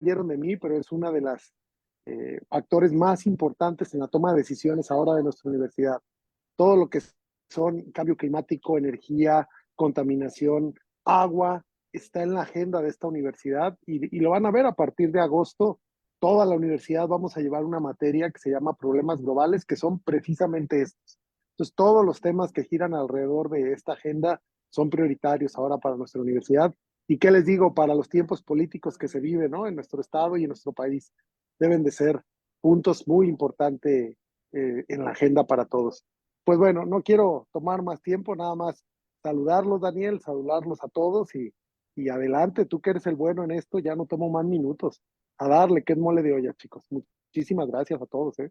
de mí, pero es una de las actores más importantes en la toma de decisiones ahora de nuestra universidad. Todo lo que son cambio climático, energía, contaminación, agua, está en la agenda de esta universidad y lo van a ver a partir de agosto. Toda la universidad vamos a llevar una materia que se llama problemas globales, que son precisamente estos. Entonces, todos los temas que giran alrededor de esta agenda son prioritarios ahora para nuestra universidad. ¿Y qué les digo? Para los tiempos políticos que se viven, ¿no? En nuestro estado y en nuestro país, deben de ser puntos muy importantes en la agenda para todos. Pues bueno, no quiero tomar más tiempo, nada más saludarlos, Daniel, saludarlos a todos y adelante, tú que eres el bueno en esto, ya no tomo más minutos. A darle, que es mole de olla, chicos. Muchísimas gracias a todos, ¿eh?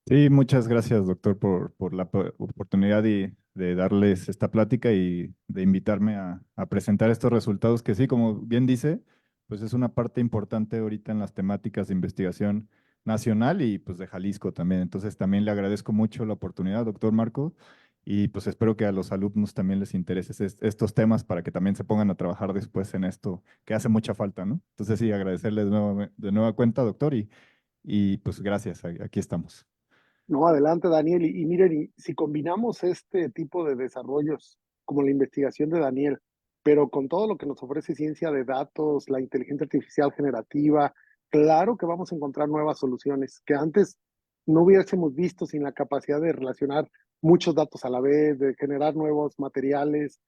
Sí, muchas gracias, doctor, por la oportunidad de darles esta plática y de invitarme a presentar estos resultados que sí, como bien dice, pues es una parte importante ahorita en las temáticas de investigación nacional y pues de Jalisco también. Entonces también le agradezco mucho la oportunidad, doctor Marco, y pues espero que a los alumnos también les interese estos temas para que también se pongan a trabajar después en esto, que hace mucha falta, ¿no? Entonces sí, agradecerles de nueva cuenta, doctor, y pues gracias, aquí estamos. No, adelante, Daniel. Y miren, y si combinamos este tipo de desarrollos, como la investigación de Daniel, pero con todo lo que nos ofrece ciencia de datos, la inteligencia artificial generativa, claro que vamos a encontrar nuevas soluciones que antes no hubiésemos visto sin la capacidad de relacionar muchos datos a la vez, de generar nuevos materiales.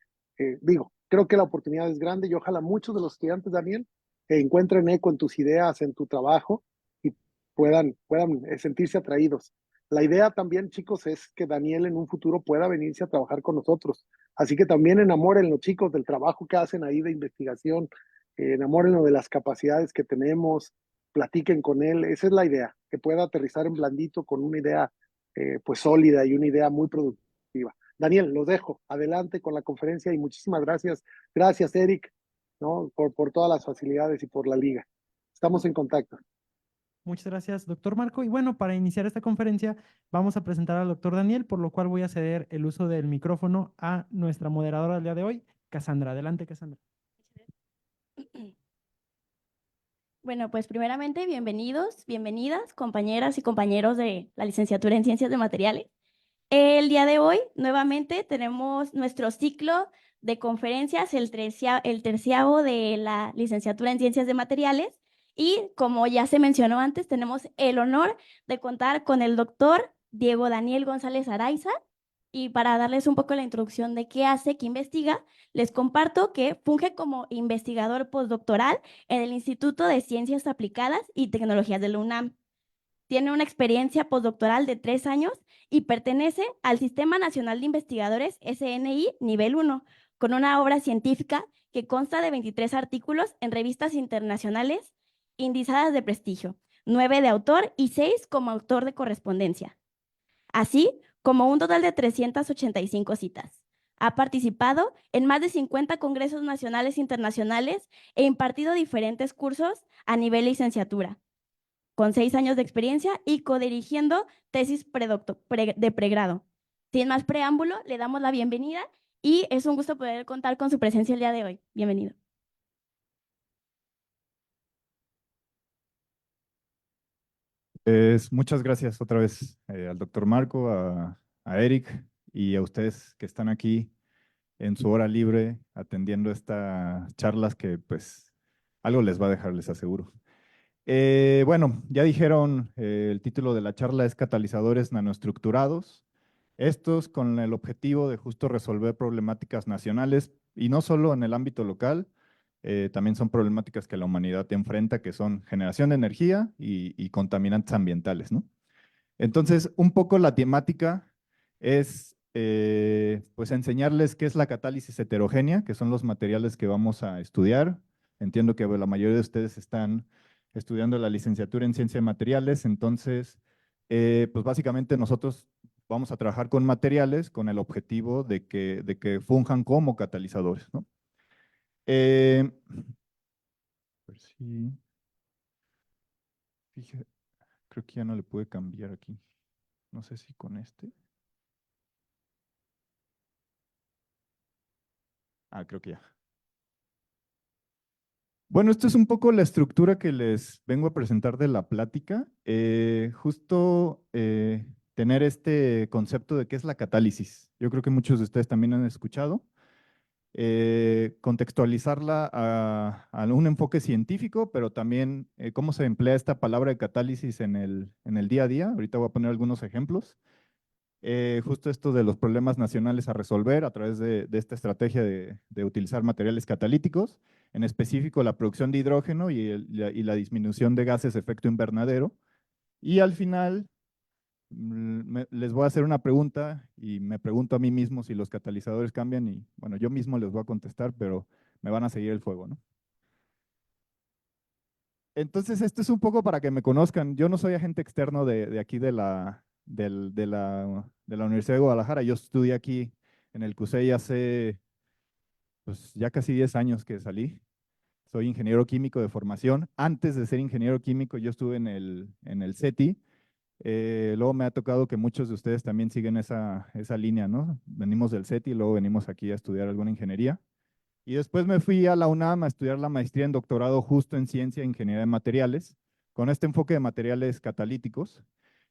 Digo, creo que la oportunidad es grande y ojalá muchos de los estudiantes, Daniel, encuentren eco en tus ideas, en tu trabajo y puedan sentirse atraídos. La idea también, chicos, es que Daniel en un futuro pueda venirse a trabajar con nosotros. Así que también enamoren los chicos del trabajo que hacen ahí de investigación, enamórenlo de las capacidades que tenemos, platiquen con él. Esa es la idea, que pueda aterrizar en blandito con una idea pues sólida y una idea muy productiva. Daniel, los dejo. Adelante con la conferencia y muchísimas gracias. Gracias, Eric, ¿no? por todas las facilidades y por la liga. Estamos en contacto. Muchas gracias, doctor Marco. Y bueno, para iniciar esta conferencia, vamos a presentar al doctor Daniel, por lo cual voy a ceder el uso del micrófono a nuestra moderadora del día de hoy, Cassandra. Adelante, Cassandra. Bueno, pues primeramente, bienvenidos, bienvenidas, compañeras y compañeros de la licenciatura en Ciencias de Materiales. El día de hoy, nuevamente, tenemos nuestro ciclo de conferencias, el terciavo de la licenciatura en Ciencias de Materiales. Y como ya se mencionó antes, tenemos el honor de contar con el doctor Diego Daniel González Araiza. Y para darles un poco la introducción de qué hace, qué investiga, les comparto que funge como investigador postdoctoral en el Instituto de Ciencias Aplicadas y Tecnologías de la UNAM. Tiene una experiencia postdoctoral de 3 años y pertenece al Sistema Nacional de Investigadores SNI Nivel 1, con una obra científica que consta de 23 artículos en revistas internacionales indizadas de prestigio, 9 de autor y 6 como autor de correspondencia, así como un total de 385 citas. Ha participado en más de 50 congresos nacionales e internacionales e impartido diferentes cursos a nivel licenciatura, con 6 años de experiencia y codirigiendo tesis de pregrado. Sin más preámbulo, le damos la bienvenida y es un gusto poder contar con su presencia el día de hoy. Bienvenido. Muchas gracias otra vez al doctor Marco, a Eric y a ustedes que están aquí en su hora libre atendiendo estas charlas que pues algo les va a dejar, les aseguro. Bueno, ya dijeron, el título de la charla es Catalizadores nanoestructurados. Estos con el objetivo de justo resolver problemáticas nacionales y no solo en el ámbito local, también son problemáticas que la humanidad enfrenta, que son generación de energía y contaminantes ambientales, ¿no? Entonces, un poco la temática es pues enseñarles qué es la catálisis heterogénea, que son los materiales que vamos a estudiar. Entiendo que la mayoría de ustedes están estudiando la licenciatura en ciencia de materiales, entonces, pues básicamente nosotros vamos a trabajar con materiales con el objetivo de que funjan como catalizadores, ¿no? A ver si, creo que ya no le pude cambiar aquí. No sé si con este. Creo que ya. Bueno, esto es un poco la estructura que les vengo a presentar de la plática. Justo tener este concepto de qué es la catálisis. Yo creo que muchos de ustedes también han escuchado. Contextualizarla a un enfoque científico, pero también cómo se emplea esta palabra de catálisis en el día a día. Ahorita voy a poner algunos ejemplos. Justo esto de los problemas nacionales a resolver a través de esta estrategia de utilizar materiales catalíticos, en específico la producción de hidrógeno y la disminución de gases de efecto invernadero. Y al final les voy a hacer una pregunta y me pregunto a mí mismo si los catalizadores cambian y bueno, yo mismo les voy a contestar, pero me van a seguir el fuego, ¿no? Entonces, esto es un poco para que me conozcan. Yo no soy agente externo de aquí de la Universidad de Guadalajara. Yo estudié aquí en el CUSEI hace pues, ya casi 10 años que salí. Soy ingeniero químico de formación. Antes de ser ingeniero químico, yo estuve en el CETI. Luego me ha tocado que muchos de ustedes también siguen esa línea, ¿no? Venimos del CETI y luego venimos aquí a estudiar alguna ingeniería. Y después me fui a la UNAM a estudiar la maestría en doctorado justo en ciencia e ingeniería de materiales, con este enfoque de materiales catalíticos.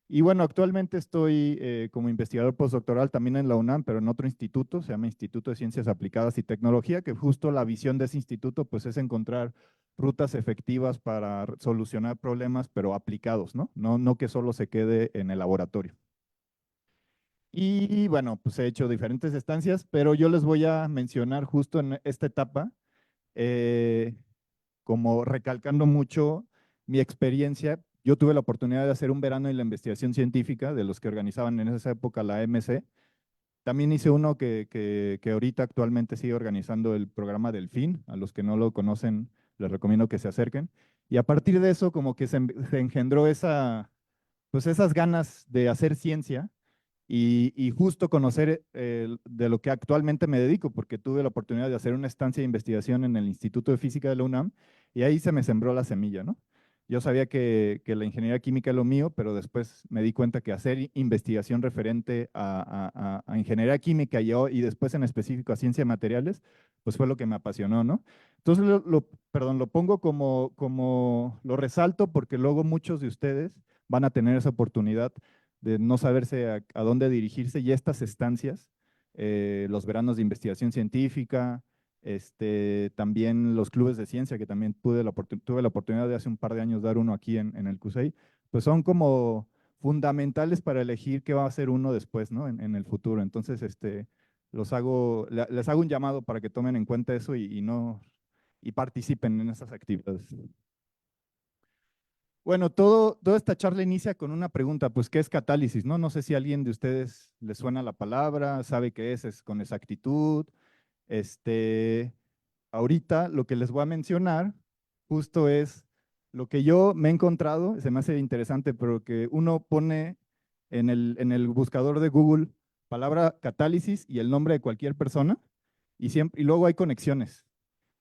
Y bueno, actualmente estoy como investigador postdoctoral también en la UNAM, pero en otro instituto, se llama Instituto de Ciencias Aplicadas y Tecnología, que justo la visión de ese instituto pues es encontrar rutas efectivas para solucionar problemas, pero aplicados, ¿no? No que solo se quede en el laboratorio. Y bueno, pues he hecho diferentes estancias, pero yo les voy a mencionar justo en esta etapa, eh, como recalcando mucho mi experiencia. Yo tuve la oportunidad de hacer un verano en la investigación científica de los que organizaban en esa época la AMC. También hice uno que ahorita actualmente sigue organizando el programa Delfín. A los que no lo conocen, les recomiendo que se acerquen. Y a partir de eso, como que se engendró pues esas ganas de hacer ciencia y justo conocer de lo que actualmente me dedico, porque tuve la oportunidad de hacer una estancia de investigación en el Instituto de Física de la UNAM y ahí se me sembró la semilla, ¿no? Yo sabía que la ingeniería química es lo mío, pero después me di cuenta que hacer investigación referente a ingeniería química y después en específico a ciencia de materiales, pues fue lo que me apasionó, ¿no? Entonces, perdón, lo pongo lo resalto porque luego muchos de ustedes van a tener esa oportunidad de no saberse a dónde dirigirse y estas estancias, los veranos de investigación científica, también los clubes de ciencia, que también tuve la oportunidad de hace un par de años dar uno aquí en el CUSEI, pues son como fundamentales para elegir qué va a hacer uno después, ¿no? En el futuro. Entonces, les hago un llamado para que tomen en cuenta eso y participen en esas actividades. Bueno, toda esta charla inicia con una pregunta, pues, ¿qué es catálisis? No sé si a alguien de ustedes le suena la palabra, sabe qué es con exactitud. Ahorita lo que les voy a mencionar justo es lo que yo me he encontrado, se me hace interesante, pero que uno pone en el buscador de Google palabra catálisis y el nombre de cualquier persona y luego hay conexiones.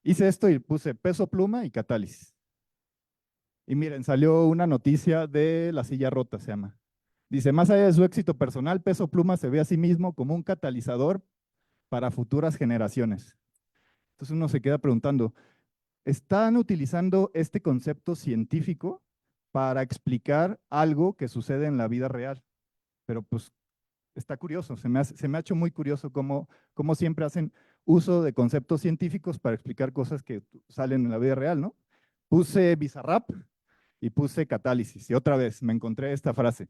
Hice esto y puse peso pluma y catálisis. Y miren, salió una noticia de La Silla Rota, se llama. Dice, más allá de su éxito personal, Peso Pluma se ve a sí mismo como un catalizador para futuras generaciones. Entonces uno se queda preguntando, ¿están utilizando este concepto científico para explicar algo que sucede en la vida real? Pero pues está curioso, se me ha hecho muy curioso cómo siempre hacen uso de conceptos científicos para explicar cosas que salen en la vida real, ¿no? Puse Bizarrap y puse catálisis. Y otra vez me encontré esta frase.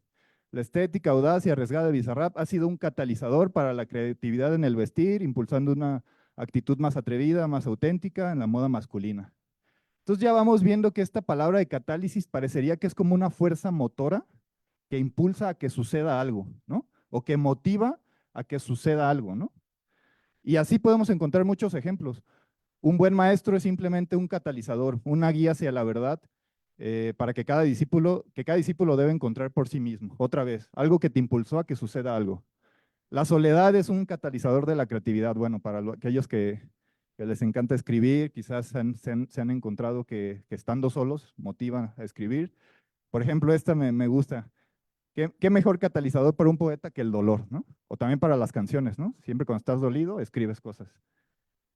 La estética audaz y arriesgada de Bizarrap ha sido un catalizador para la creatividad en el vestir, impulsando una actitud más atrevida, más auténtica en la moda masculina. Entonces ya vamos viendo que esta palabra de catálisis parecería que es como una fuerza motora que impulsa a que suceda algo, ¿no? O que motiva a que suceda algo, ¿no? Y así podemos encontrar muchos ejemplos. Un buen maestro es simplemente un catalizador, una guía hacia la verdad para que cada discípulo debe encontrar por sí mismo. Otra vez, algo que te impulsó a que suceda algo. La soledad es un catalizador de la creatividad. Bueno, para aquellos que les encanta escribir, quizás se han encontrado que estando solos motivan a escribir. Por ejemplo, esta me gusta. ¿Qué mejor catalizador para un poeta que el dolor, ¿no? O también para las canciones, ¿no? Siempre cuando estás dolido, escribes cosas.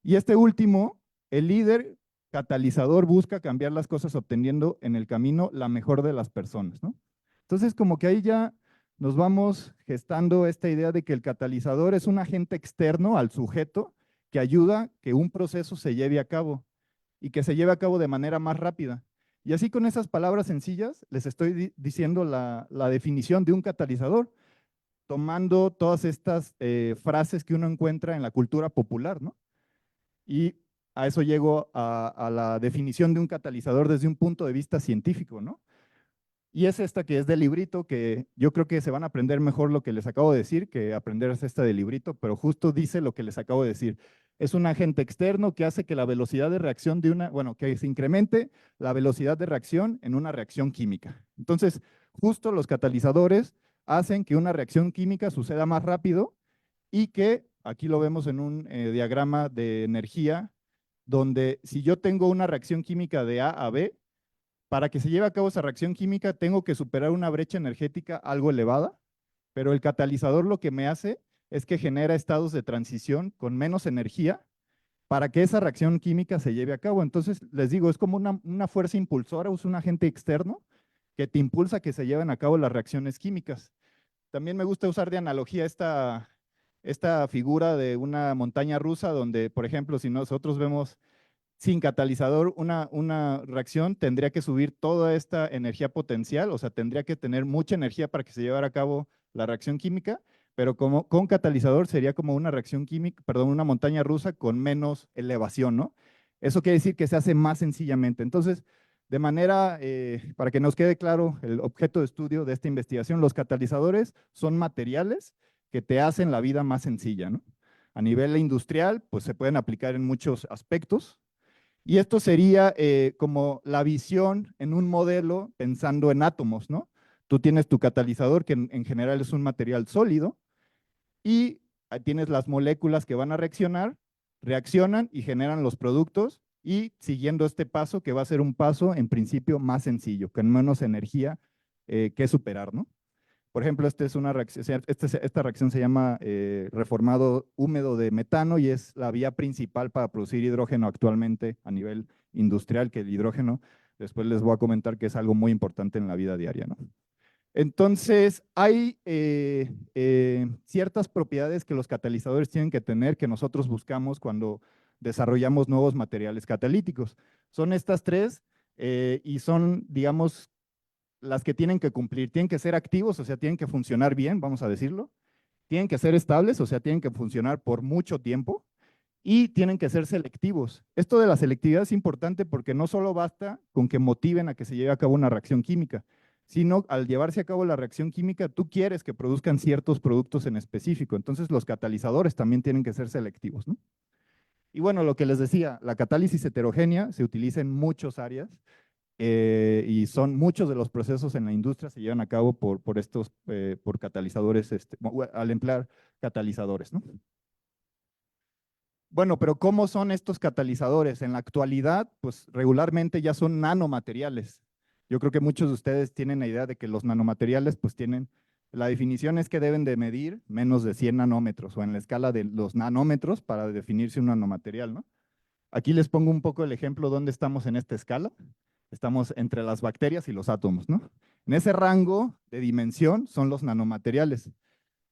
Y este último, el líder catalizador busca cambiar las cosas obteniendo en el camino la mejor de las personas, ¿no? Entonces, como que ahí ya nos vamos gestando esta idea de que el catalizador es un agente externo al sujeto que ayuda que un proceso se lleve a cabo y que se lleve a cabo de manera más rápida. Y así con esas palabras sencillas les estoy diciendo la definición de un catalizador, tomando todas estas frases que uno encuentra en la cultura popular, ¿no? Y a eso llego a la definición de un catalizador desde un punto de vista científico, ¿no? Y es esta que es del librito, que yo creo que se van a aprender mejor lo que les acabo de decir que aprender es esta del librito, pero justo dice lo que les acabo de decir. Es un agente externo que hace que la velocidad de reacción de una, bueno, que se incremente la velocidad de reacción en una reacción química. Entonces, justo los catalizadores hacen que una reacción química suceda más rápido y que, aquí lo vemos en un diagrama de energía, donde si yo tengo una reacción química de A a B, para que se lleve a cabo esa reacción química tengo que superar una brecha energética algo elevada, pero el catalizador lo que me hace es que genera estados de transición con menos energía para que esa reacción química se lleve a cabo. Entonces, les digo, es como una fuerza impulsora, es un agente externo que te impulsa a que se lleven a cabo las reacciones químicas. También me gusta usar de analogía esta figura de una montaña rusa donde, por ejemplo, si nosotros vemos sin catalizador, una reacción tendría que subir toda esta energía potencial, o sea, tendría que tener mucha energía para que se llevara a cabo la reacción química, pero como, con catalizador sería como una reacción química, perdón, una montaña rusa con menos elevación, ¿no? Eso quiere decir que se hace más sencillamente. Entonces, de manera, para que nos quede claro el objeto de estudio de esta investigación, los catalizadores son materiales que te hacen la vida más sencilla, ¿no? A nivel industrial, pues se pueden aplicar en muchos aspectos, y esto sería como la visión en un modelo pensando en átomos, ¿no? Tú tienes tu catalizador, que en general es un material sólido, y tienes las moléculas que van a reaccionar, reaccionan y generan los productos, y siguiendo este paso, que va a ser un paso en principio más sencillo, con menos energía que superar, ¿no? Por ejemplo, esta reacción se llama reformado húmedo de metano y es la vía principal para producir hidrógeno actualmente a nivel industrial, que el hidrógeno, después les voy a comentar que es algo muy importante en la vida diaria, ¿no? Entonces, hay ciertas propiedades que los catalizadores tienen que tener que nosotros buscamos cuando desarrollamos nuevos materiales catalíticos. Son estas tres y son, digamos, las que tienen que cumplir. Tienen que ser activos, o sea, tienen que funcionar bien, vamos a decirlo. Tienen que ser estables, o sea, tienen que funcionar por mucho tiempo. Y tienen que ser selectivos. Esto de la selectividad es importante porque no solo basta con que motiven a que se lleve a cabo una reacción química, sino al llevarse a cabo la reacción química, tú quieres que produzcan ciertos productos en específico. Entonces, los catalizadores también tienen que ser selectivos, ¿no? Y bueno, lo que les decía, la catálisis heterogénea se utiliza en muchas áreas y son muchos de los procesos en la industria se llevan a cabo por catalizadores, al emplear catalizadores, ¿no? Bueno, pero ¿cómo son estos catalizadores? En la actualidad, pues regularmente ya son nanomateriales. Yo creo que muchos de ustedes tienen la idea de que los nanomateriales pues tienen, la definición es que deben de medir menos de 100 nanómetros o en la escala de los nanómetros para definirse un nanomaterial, ¿no? Aquí les pongo un poco el ejemplo dónde estamos en esta escala. Estamos entre las bacterias y los átomos, ¿no? En ese rango de dimensión son los nanomateriales.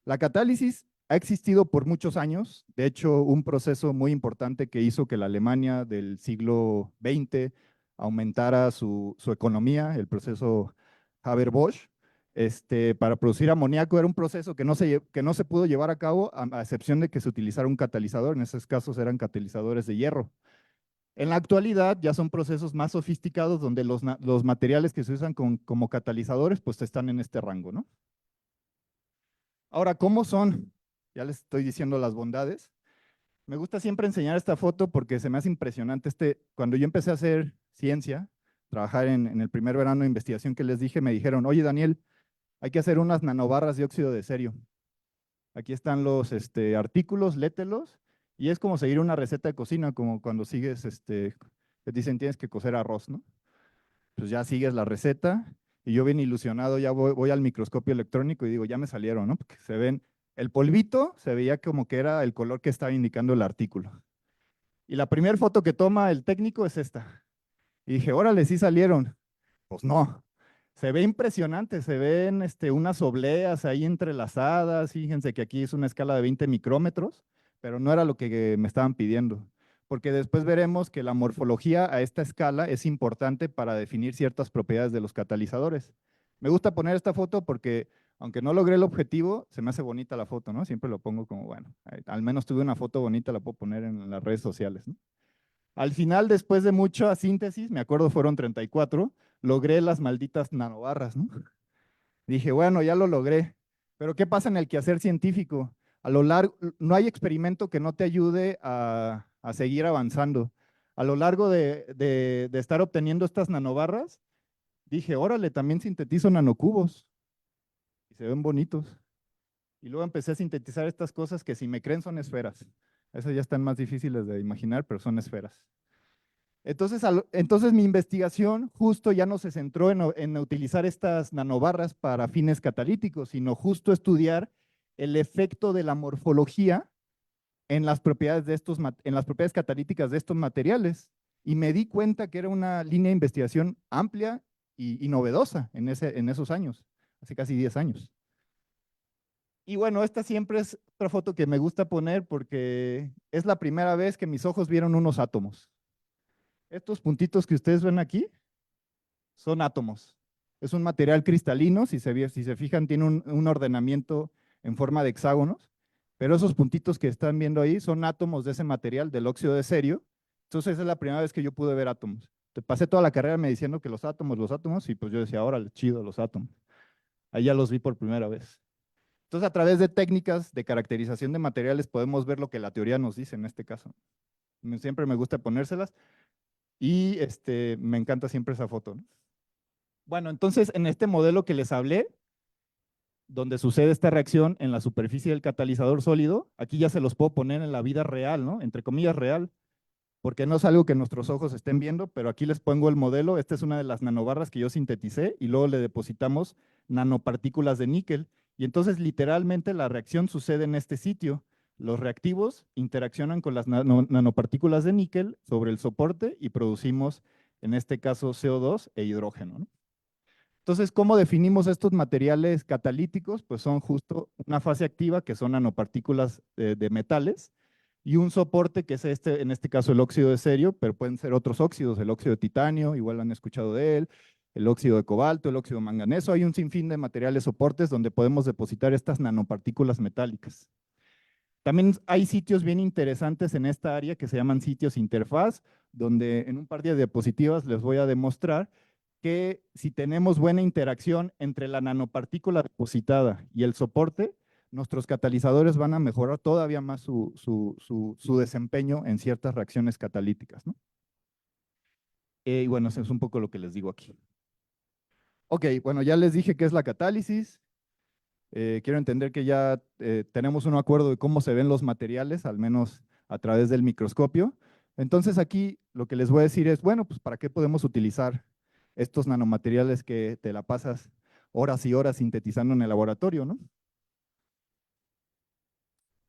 La catálisis ha existido por muchos años. De hecho, un proceso muy importante que hizo que la Alemania del siglo XX aumentara su economía, el proceso Haber-Bosch, para producir amoníaco, era un proceso que no se pudo llevar a cabo a excepción de que se utilizara un catalizador. En esos casos eran catalizadores de hierro. En la actualidad ya son procesos más sofisticados donde los materiales que se usan como catalizadores pues están en este rango, ¿no? Ahora, ¿cómo son? Ya les estoy diciendo las bondades. Me gusta siempre enseñar esta foto porque se me hace impresionante. Cuando yo empecé a hacer ciencia, trabajar en el primer verano de investigación que les dije, me dijeron, oye Daniel, hay que hacer unas nanobarras de óxido de cerio. Aquí están los artículos, lételos, y es como seguir una receta de cocina, como cuando sigues, te dicen tienes que cocer arroz, ¿no? Pues ya sigues la receta, y yo bien ilusionado ya voy al microscopio electrónico y digo, ya me salieron, ¿no? Porque se ven, el polvito se veía como que era el color que estaba indicando el artículo. Y la primera foto que toma el técnico es esta. Y dije, órale, sí salieron. Pues no, se ve impresionante, se ven unas obleas ahí entrelazadas. Fíjense que aquí es una escala de 20 micrómetros, pero no era lo que me estaban pidiendo, porque después veremos que la morfología a esta escala es importante para definir ciertas propiedades de los catalizadores. Me gusta poner esta foto porque, aunque no logré el objetivo, se me hace bonita la foto, ¿no? Siempre lo pongo como, bueno, al menos tuve una foto bonita, la puedo poner en las redes sociales, ¿no? Al final, después de mucha síntesis, me acuerdo fueron 34, logré las malditas nanobarras, ¿no? Dije, bueno, ya lo logré. Pero ¿qué pasa en el quehacer científico? A lo largo, no hay experimento que no te ayude a seguir avanzando. A lo largo de estar obteniendo estas nanobarras, dije, órale, también sintetizo nanocubos. Y se ven bonitos. Y luego empecé a sintetizar estas cosas que si me creen son esferas. Esas ya están más difíciles de imaginar, pero son esferas. Entonces mi investigación justo ya no se centró en utilizar estas nanobarras para fines catalíticos, sino justo estudiar el efecto de la morfología en las propiedades en las propiedades catalíticas de estos materiales. Y me di cuenta que era una línea de investigación amplia y novedosa en esos años, hace casi 10 años. Y bueno, esta siempre es otra foto que me gusta poner porque es la primera vez que mis ojos vieron unos átomos. Estos puntitos que ustedes ven aquí son átomos. Es un material cristalino, si se fijan, tiene un ordenamiento en forma de hexágonos, pero esos puntitos que están viendo ahí son átomos de ese material, del óxido de cerio. Entonces esa es la primera vez que yo pude ver átomos. Te pasé toda la carrera me diciendo que los átomos, y pues yo decía, órale, chido, los átomos. Ahí ya los vi por primera vez. Entonces, a través de técnicas de caracterización de materiales podemos ver lo que la teoría nos dice en este caso. Siempre me gusta ponérselas y me encanta siempre esa foto, ¿no? Bueno, entonces en este modelo que les hablé, donde sucede esta reacción en la superficie del catalizador sólido, aquí ya se los puedo poner en la vida real, ¿no? Entre comillas real, porque no es algo que nuestros ojos estén viendo, pero aquí les pongo el modelo. Esta es una de las nanobarras que yo sinteticé y luego le depositamos nanopartículas de níquel. Y entonces literalmente la reacción sucede en este sitio. Los reactivos interaccionan con las nanopartículas de níquel sobre el soporte y producimos, en este caso, CO2 e hidrógeno, ¿no? Entonces, ¿cómo definimos estos materiales catalíticos? Pues son justo una fase activa, que son nanopartículas de metales, y un soporte que es en este caso el óxido de cerio, pero pueden ser otros óxidos, el óxido de titanio, igual han escuchado de él, el óxido de cobalto, el óxido de manganeso. Hay un sinfín de materiales soportes donde podemos depositar estas nanopartículas metálicas. También hay sitios bien interesantes en esta área que se llaman sitios interfaz, donde en un par de diapositivas les voy a demostrar que si tenemos buena interacción entre la nanopartícula depositada y el soporte, nuestros catalizadores van a mejorar todavía más su desempeño en ciertas reacciones catalíticas, ¿no? Y bueno, eso es un poco lo que les digo aquí. Ok, bueno, ya les dije qué es la catálisis. Quiero entender que ya tenemos un acuerdo de cómo se ven los materiales, al menos a través del microscopio. Entonces aquí lo que les voy a decir es, bueno, pues ¿para qué podemos utilizar estos nanomateriales que te la pasas horas y horas sintetizando en el laboratorio, ¿no?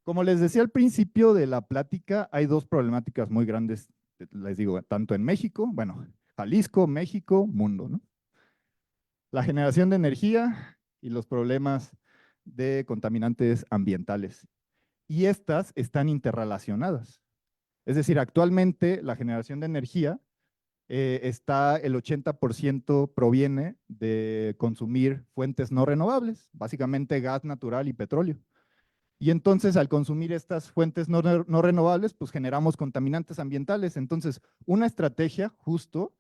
Como les decía al principio de la plática, hay dos problemáticas muy grandes, les digo, tanto en México, bueno, Jalisco, México, mundo, ¿no? La generación de energía y los problemas de contaminantes ambientales. Y estas están interrelacionadas. Es decir, actualmente la generación de energía el 80% proviene de consumir fuentes no renovables, básicamente gas natural y petróleo. Y entonces al consumir estas fuentes no renovables, pues generamos contaminantes ambientales. Entonces, una estrategia justo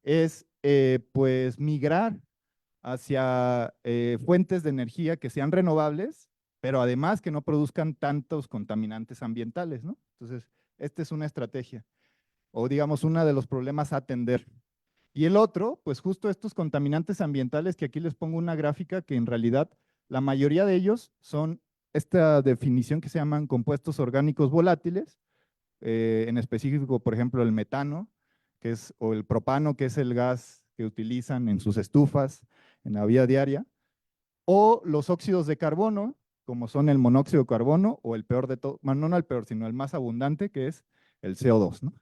es pues migrar hacia fuentes de energía que sean renovables, pero además que no produzcan tantos contaminantes ambientales, ¿no? Entonces, esta es una estrategia, o digamos, uno de los problemas a atender. Y el otro, pues justo estos contaminantes ambientales, que aquí les pongo una gráfica que en realidad la mayoría de ellos son esta definición que se llaman compuestos orgánicos volátiles, en específico, por ejemplo, el metano, o el propano, que es el gas que utilizan en sus estufas, en la vida diaria, o los óxidos de carbono, como son el monóxido de carbono, o el peor de todo, bueno, no el peor, sino el más abundante, que es el CO2, ¿no?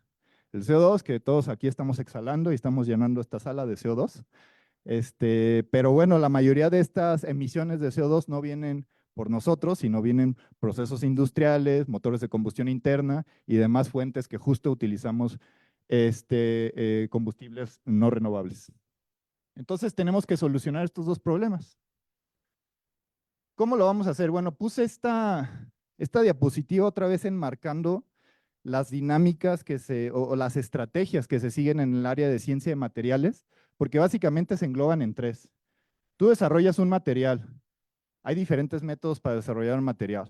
El CO2 que todos aquí estamos exhalando y estamos llenando esta sala de CO2. Pero bueno, la mayoría de estas emisiones de CO2 no vienen por nosotros, sino vienen procesos industriales, motores de combustión interna y demás fuentes que justo utilizamos combustibles no renovables. Entonces tenemos que solucionar estos dos problemas. ¿Cómo lo vamos a hacer? Bueno, puse esta diapositiva otra vez enmarcando las dinámicas o las estrategias que se siguen en el área de ciencia de materiales, porque básicamente se engloban en tres. Tú desarrollas un material. Hay diferentes métodos para desarrollar un material.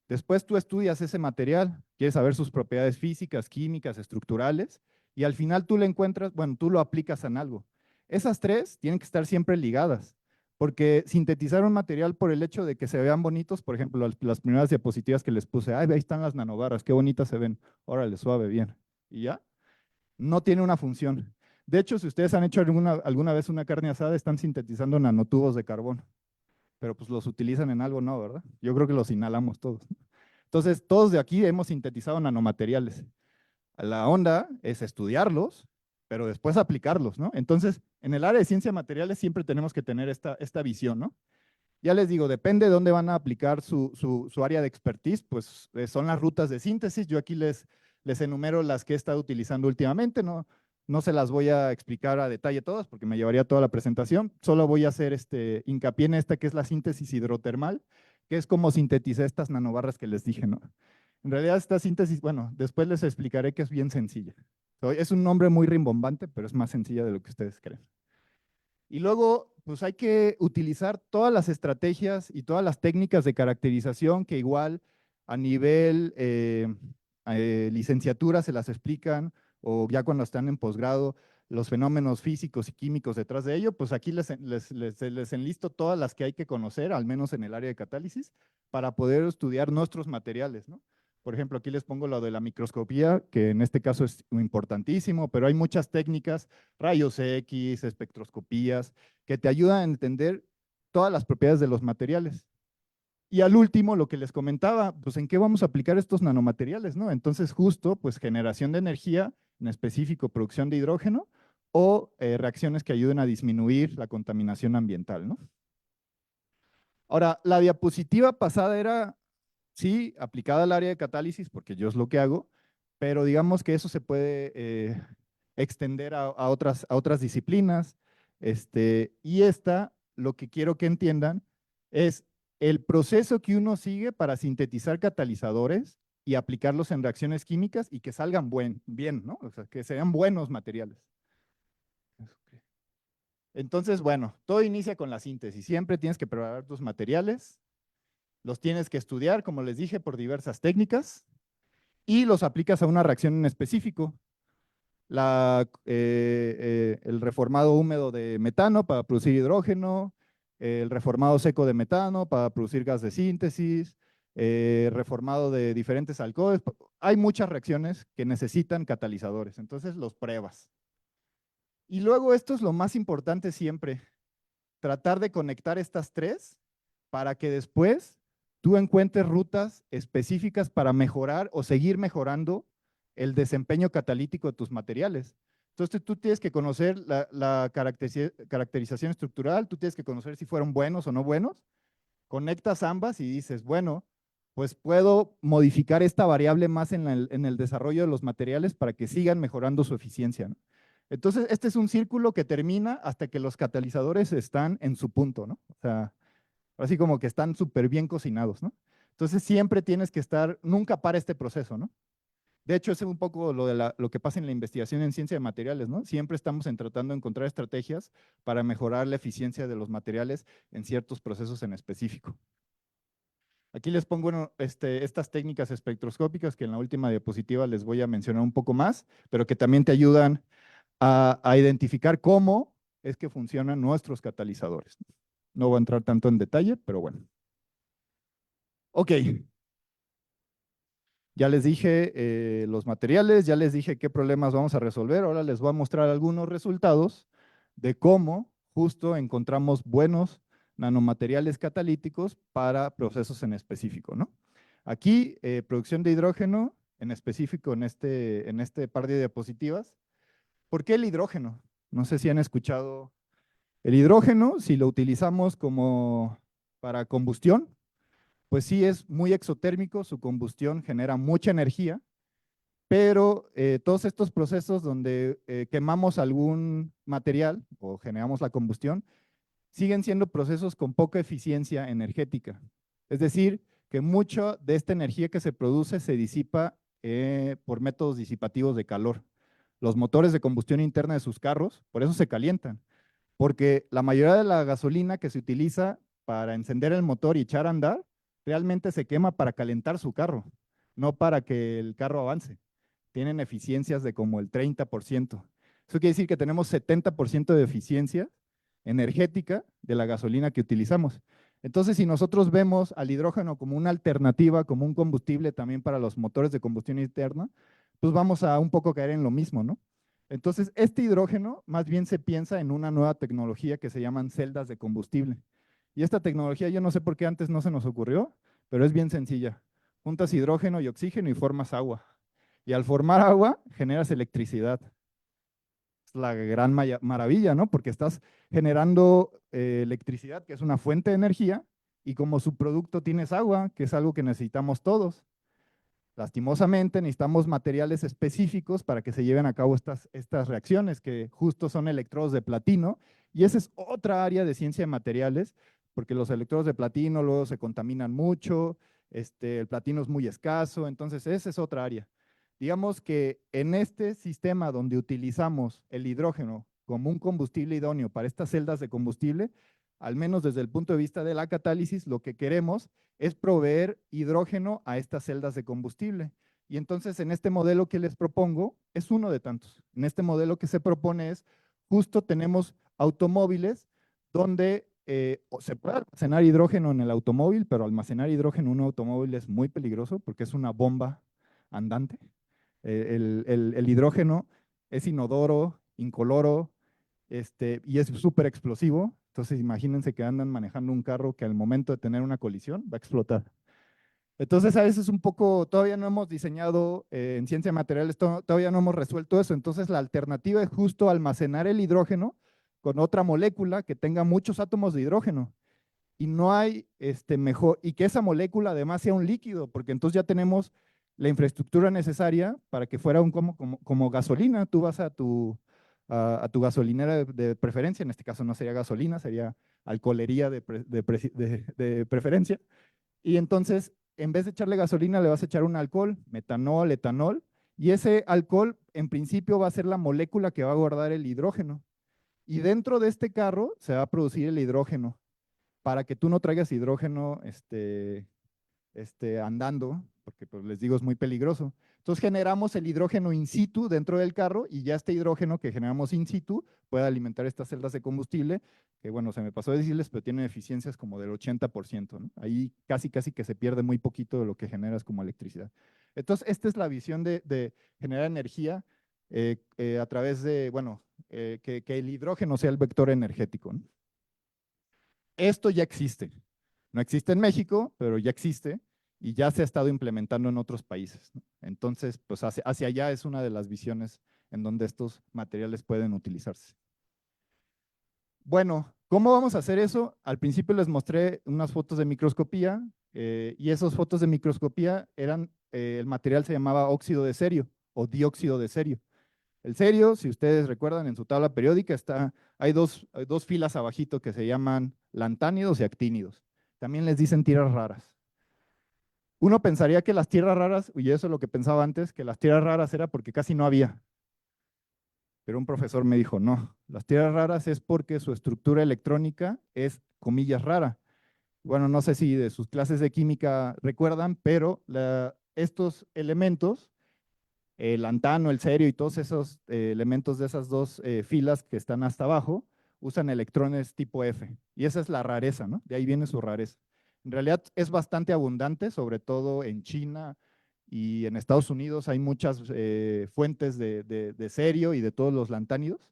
Después tú estudias ese material, quieres saber sus propiedades físicas, químicas, estructurales, y al final tú le encuentras, bueno, tú lo aplicas en algo. Esas tres tienen que estar siempre ligadas, porque sintetizar un material por el hecho de que se vean bonitos, por ejemplo, las primeras diapositivas que les puse, ay, ahí están las nanobarras, qué bonitas se ven, órale, suave, bien, y ya, no tiene una función. De hecho, si ustedes han hecho alguna vez una carne asada, están sintetizando nanotubos de carbón, pero pues los utilizan en algo, ¿no? ¿Verdad? Yo creo que los inhalamos todos. Entonces, todos de aquí hemos sintetizado nanomateriales. La onda es estudiarlos, pero después aplicarlos, ¿no? Entonces, en el área de ciencia de materiales siempre tenemos que tener esta visión, ¿no? Ya les digo, depende de dónde van a aplicar su área de expertise, pues son las rutas de síntesis. Yo aquí les enumero las que he estado utilizando últimamente, no se las voy a explicar a detalle todas porque me llevaría toda la presentación. Solo voy a hacer hincapié en esta que es la síntesis hidrotermal, que es como sintetizar estas nanobarras que les dije, ¿no? En realidad esta síntesis, bueno, después les explicaré que es bien sencilla. Es un nombre muy rimbombante, pero es más sencilla de lo que ustedes creen. Y luego, pues hay que utilizar todas las estrategias y todas las técnicas de caracterización que igual a nivel licenciatura se las explican, o ya cuando están en posgrado, los fenómenos físicos y químicos detrás de ello, pues aquí les enlisto todas las que hay que conocer, al menos en el área de catálisis, para poder estudiar nuestros materiales, ¿no? Por ejemplo, aquí les pongo lo de la microscopía, que en este caso es importantísimo, pero hay muchas técnicas, rayos X, espectroscopías, que te ayudan a entender todas las propiedades de los materiales. Y al último, lo que les comentaba, pues en qué vamos a aplicar estos nanomateriales, ¿no? Entonces, justo, pues generación de energía, en específico producción de hidrógeno, o reacciones que ayuden a disminuir la contaminación ambiental, ¿no? Ahora, la diapositiva pasada era, sí, aplicada al área de catálisis, porque yo es lo que hago, pero digamos que eso se puede extender a otras disciplinas. Y lo que quiero que entiendan es el proceso que uno sigue para sintetizar catalizadores y aplicarlos en reacciones químicas y que salgan bien, ¿no? O sea, que sean buenos materiales. Entonces, bueno, todo inicia con la síntesis. Siempre tienes que preparar tus materiales, los tienes que estudiar, como les dije, por diversas técnicas y los aplicas a una reacción en específico. El reformado húmedo de metano para producir hidrógeno, el reformado seco de metano para producir gas de síntesis, reformado de diferentes alcoholes. Hay muchas reacciones que necesitan catalizadores, entonces los pruebas. Y luego esto es lo más importante siempre, tratar de conectar estas tres para que después tú encuentres rutas específicas para mejorar o seguir mejorando el desempeño catalítico de tus materiales. Entonces tú tienes que conocer la caracterización estructural, tú tienes que conocer si fueron buenos o no buenos, conectas ambas y dices, bueno, pues puedo modificar esta variable más en el desarrollo de los materiales para que sigan mejorando su eficiencia, ¿no? Entonces, este es un círculo que termina hasta que los catalizadores están en su punto, ¿no? O sea, así como que están súper bien cocinados, ¿no? Entonces, siempre tienes que estar, nunca para este proceso, ¿no? De hecho, es un poco lo que pasa en la investigación en ciencia de materiales, ¿no? Siempre estamos tratando de encontrar estrategias para mejorar la eficiencia de los materiales en ciertos procesos en específico. Aquí les pongo estas técnicas espectroscópicas que en la última diapositiva les voy a mencionar un poco más, pero que también te ayudan a identificar cómo es que funcionan nuestros catalizadores. No voy a entrar tanto en detalle, pero bueno. Ok. Ya les dije los materiales, ya les dije qué problemas vamos a resolver. Ahora les voy a mostrar algunos resultados de cómo justo encontramos buenos nanomateriales catalíticos para procesos en específico, ¿no? Aquí, producción de hidrógeno en específico en este par de diapositivas. ¿Por qué el hidrógeno? No sé si han escuchado. El hidrógeno, si lo utilizamos como para combustión, pues sí es muy exotérmico, su combustión genera mucha energía, pero todos estos procesos donde quemamos algún material o generamos la combustión, siguen siendo procesos con poca eficiencia energética. Es decir, que mucha de esta energía que se produce se disipa por métodos disipativos de calor. Los motores de combustión interna de sus carros, por eso se calientan, porque la mayoría de la gasolina que se utiliza para encender el motor y echar a andar, realmente se quema para calentar su carro, no para que el carro avance. Tienen eficiencias de como el 30%. Eso quiere decir que tenemos 70% de eficiencia energética de la gasolina que utilizamos. Entonces, si nosotros vemos al hidrógeno como una alternativa, como un combustible también para los motores de combustión interna, pues vamos a un poco caer en lo mismo, ¿no? Entonces, este hidrógeno más bien se piensa en una nueva tecnología que se llaman celdas de combustible. Y esta tecnología yo no sé por qué antes no se nos ocurrió, pero es bien sencilla. Juntas hidrógeno y oxígeno y formas agua. Y al formar agua, generas electricidad. Es la gran maravilla, ¿no? Porque estás generando electricidad, que es una fuente de energía, y como subproducto tienes agua, que es algo que necesitamos todos. Lastimosamente necesitamos materiales específicos para que se lleven a cabo estas reacciones, que justo son electrodos de platino, y esa es otra área de ciencia de materiales, porque los electrodos de platino luego se contaminan mucho, el platino es muy escaso, entonces esa es otra área. Digamos que en este sistema donde utilizamos el hidrógeno como un combustible idóneo para estas celdas de combustible, al menos desde el punto de vista de la catálisis, lo que queremos es proveer hidrógeno a estas celdas de combustible. Y entonces en este modelo que les propongo es uno de tantos. En este modelo que se propone es, justo tenemos automóviles donde se puede almacenar hidrógeno en el automóvil, pero almacenar hidrógeno en un automóvil es muy peligroso porque es una bomba andante. El hidrógeno es inodoro, incoloro, y es súper explosivo. Entonces imagínense que andan manejando un carro que al momento de tener una colisión va a explotar. Entonces a veces un poco, todavía no hemos diseñado en ciencia de materiales, todavía no hemos resuelto eso. Entonces la alternativa es justo almacenar el hidrógeno con otra molécula que tenga muchos átomos de hidrógeno. Y no hay mejor, y que esa molécula además sea un líquido, porque entonces ya tenemos la infraestructura necesaria para que fuera como gasolina. Tú vas a tu gasolinera de preferencia, en este caso no sería gasolina, sería alcoholería de preferencia. Y entonces, en vez de echarle gasolina, le vas a echar un alcohol, metanol, etanol, y ese alcohol en principio va a ser la molécula que va a guardar el hidrógeno. Y dentro de este carro se va a producir el hidrógeno para que tú no traigas hidrógeno andando, porque pues les digo es muy peligroso. Entonces generamos el hidrógeno in situ dentro del carro y ya este hidrógeno que generamos in situ puede alimentar estas celdas de combustible, que bueno, se me pasó a decirles, pero tienen eficiencias como del 80%, ¿no? Ahí casi que se pierde muy poquito de lo que generas como electricidad. Entonces, esta es la visión de generar energía a través de, bueno, que el hidrógeno sea el vector energético, ¿no? Esto ya existe. No existe en México, pero ya existe y ya se ha estado implementando en otros países, ¿no? Entonces, pues hacia allá es una de las visiones en donde estos materiales pueden utilizarse. Bueno, ¿cómo vamos a hacer eso? Al principio les mostré unas fotos de microscopía y esas fotos de microscopía eran, el material se llamaba óxido de cerio o dióxido de cerio. El cerio, si ustedes recuerdan, en su tabla periódica hay dos filas abajito que se llaman lantánidos y actínidos. También les dicen tierras raras. Uno pensaría que las tierras raras, y eso es lo que pensaba antes, que las tierras raras era porque casi no había. Pero un profesor me dijo, no, las tierras raras es porque su estructura electrónica es, comillas, rara. Bueno, no sé si de sus clases de química recuerdan, pero estos elementos, el lantano, el cerio y todos esos elementos de esas dos filas que están hasta abajo, usan electrones tipo F. Y esa es la rareza, ¿no? De ahí viene su rareza. En realidad es bastante abundante, sobre todo en China y en Estados Unidos hay muchas fuentes de cerio y de todos los lantánidos.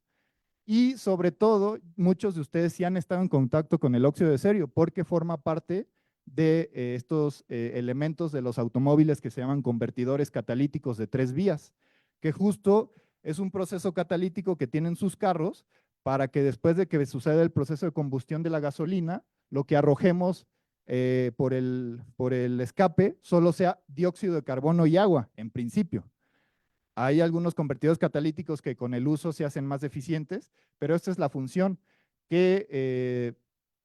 Y sobre todo, muchos de ustedes sí han estado en contacto con el óxido de cerio porque forma parte de estos elementos de los automóviles que se llaman convertidores catalíticos de 3 vías, que justo es un proceso catalítico que tienen sus carros para que después de que suceda el proceso de combustión de la gasolina, lo que arrojemos por el escape solo sea dióxido de carbono y agua, en principio. Hay algunos convertidores catalíticos que con el uso se hacen más eficientes, pero esta es la función, que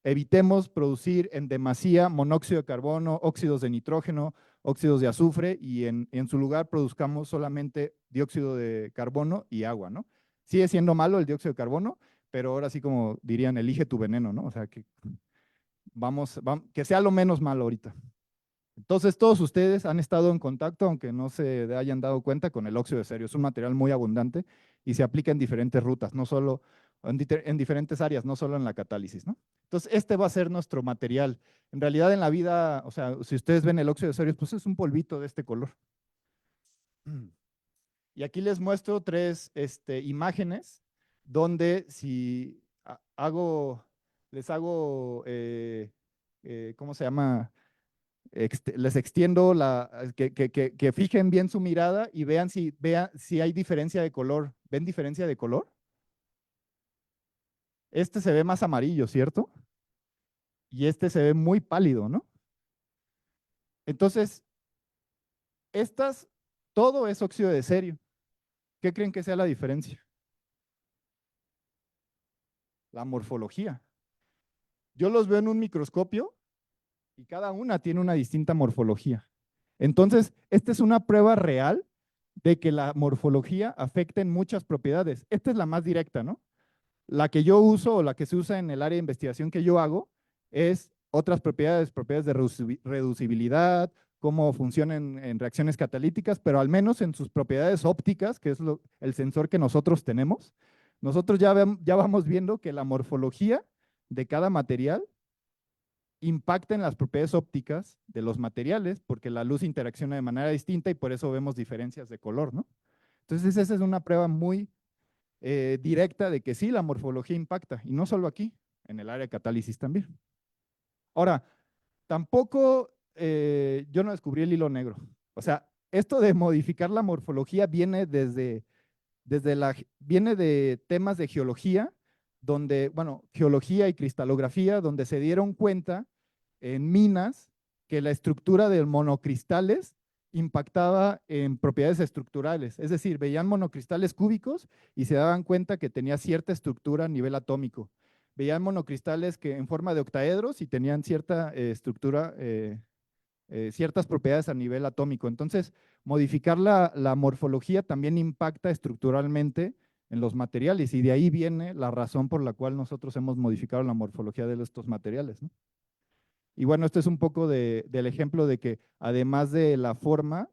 evitemos producir en demasía monóxido de carbono, óxidos de nitrógeno, óxidos de azufre, y en su lugar produzcamos solamente dióxido de carbono y agua, ¿no? Sigue siendo malo el dióxido de carbono, pero ahora sí, como dirían, elige tu veneno, ¿no? O sea, que que sea lo menos malo ahorita. Entonces, todos ustedes han estado en contacto, aunque no se hayan dado cuenta, con el óxido de cerio. Es un material muy abundante y se aplica en diferentes rutas, no solo en diferentes áreas, no solo en la catálisis, ¿no? Entonces, este va a ser nuestro material. En realidad, en la vida, o sea, si ustedes ven el óxido de cerio, pues es un polvito de este color. Y aquí les muestro 3 imágenes donde si les hago, ¿cómo se llama? Les extiendo que fijen bien su mirada y vean si hay diferencia de color. ¿Ven diferencia de color? Este se ve más amarillo, ¿cierto? Y este se ve muy pálido, ¿no? Entonces, todo es óxido de cerio. ¿Qué creen que sea la diferencia? La morfología. Yo los veo en un microscopio y cada una tiene una distinta morfología. Entonces, esta es una prueba real de que la morfología afecta en muchas propiedades. Esta es la más directa, ¿no? La que yo uso o la que se usa en el área de investigación que yo hago es otras propiedades de reducibilidad, cómo funcionan en reacciones catalíticas, pero al menos en sus propiedades ópticas, que es el sensor que nosotros tenemos, nosotros ya vamos viendo que la morfología de cada material impacta en las propiedades ópticas de los materiales, porque la luz interacciona de manera distinta y por eso vemos diferencias de color, ¿no? Entonces, esa es una prueba muy directa de que sí, la morfología impacta, y no solo aquí, en el área de catálisis también. Ahora, tampoco yo no descubrí el hilo negro. O sea, esto de modificar la morfología viene viene de temas de geología, donde, bueno, geología y cristalografía, donde se dieron cuenta en minas que la estructura de monocristales impactaba en propiedades estructurales. Es decir, veían monocristales cúbicos y se daban cuenta que tenía cierta estructura a nivel atómico. Veían monocristales que en forma de octaedros y tenían cierta estructura, ciertas propiedades a nivel atómico. Entonces, modificar la morfología también impacta estructuralmente en los materiales, y de ahí viene la razón por la cual nosotros hemos modificado la morfología de estos materiales, ¿no? Y bueno, este es un poco del ejemplo de que además de la forma,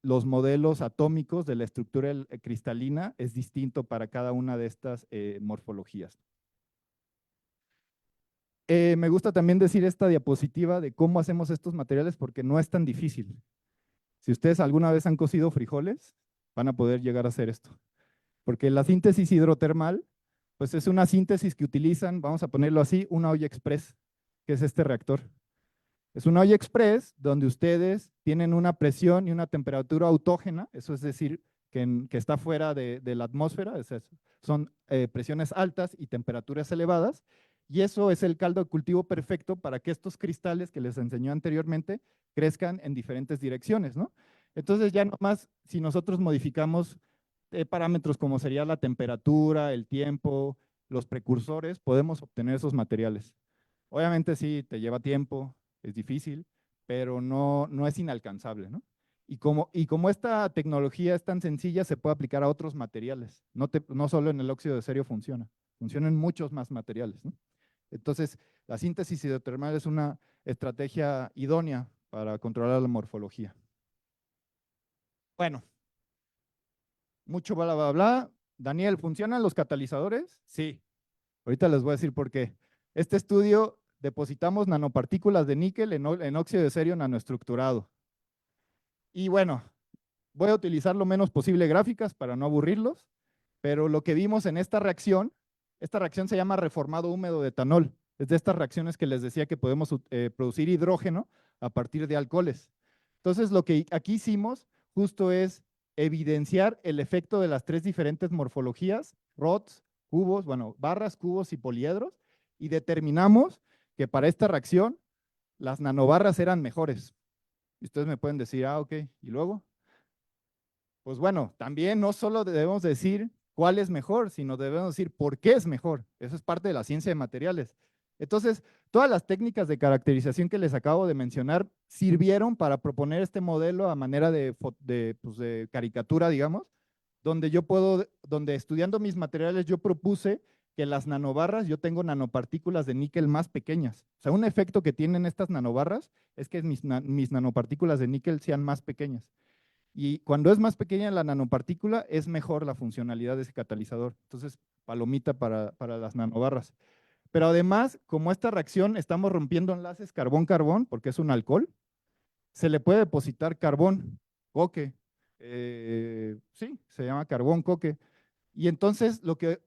los modelos atómicos de la estructura cristalina es distinto para cada una de estas morfologías. Me gusta también decir esta diapositiva de cómo hacemos estos materiales porque no es tan difícil. Si ustedes alguna vez han cocido frijoles, van a poder llegar a hacer esto. Porque la síntesis hidrotermal, pues es una síntesis que utilizan, vamos a ponerlo así, una olla express, que es este reactor. Es una olla express donde ustedes tienen una presión y una temperatura autógena, eso es decir, que está fuera de la atmósfera, son presiones altas y temperaturas elevadas, y eso es el caldo de cultivo perfecto para que estos cristales que les enseñó anteriormente crezcan en diferentes direcciones, ¿no? Entonces ya nomás, si nosotros modificamos parámetros como sería la temperatura, el tiempo, los precursores, podemos obtener esos materiales. Obviamente sí, te lleva tiempo, es difícil, pero no es inalcanzable, ¿no? Y como esta tecnología es tan sencilla, se puede aplicar a otros materiales. No solo en el óxido de cerio funciona en muchos más materiales, ¿no? Entonces, la síntesis hidrotermal es una estrategia idónea para controlar la morfología. Bueno, mucho bla, bla, bla. Daniel, ¿funcionan los catalizadores? Sí. Ahorita les voy a decir por qué. Este estudio depositamos nanopartículas de níquel en óxido de cerio nanoestructurado. Y bueno, voy a utilizar lo menos posible gráficas para no aburrirlos, pero lo que vimos en esta reacción se llama reformado húmedo de etanol. Es de estas reacciones que les decía que podemos producir hidrógeno a partir de alcoholes. Entonces, lo que aquí hicimos justo es evidenciar el efecto de las tres diferentes morfologías, rods, cubos, bueno, barras, cubos y poliedros, y determinamos que para esta reacción las nanobarras eran mejores. Y ustedes me pueden decir, ah, ok, ¿y luego? Pues bueno, también no solo debemos decir cuál es mejor, sino debemos decir por qué es mejor. Eso es parte de la ciencia de materiales. Entonces, todas las técnicas de caracterización que les acabo de mencionar sirvieron para proponer este modelo a manera pues de caricatura, digamos, donde estudiando mis materiales yo propuse que las nanobarras, yo tengo nanopartículas de níquel más pequeñas. O sea, un efecto que tienen estas nanobarras es que mis nanopartículas de níquel sean más pequeñas. Y cuando es más pequeña la nanopartícula, es mejor la funcionalidad de ese catalizador. Entonces, palomita para las nanobarras. Pero además, como esta reacción estamos rompiendo enlaces carbón-carbón, porque es un alcohol, se le puede depositar carbón, coque. Sí, se llama carbón coque. Y entonces lo que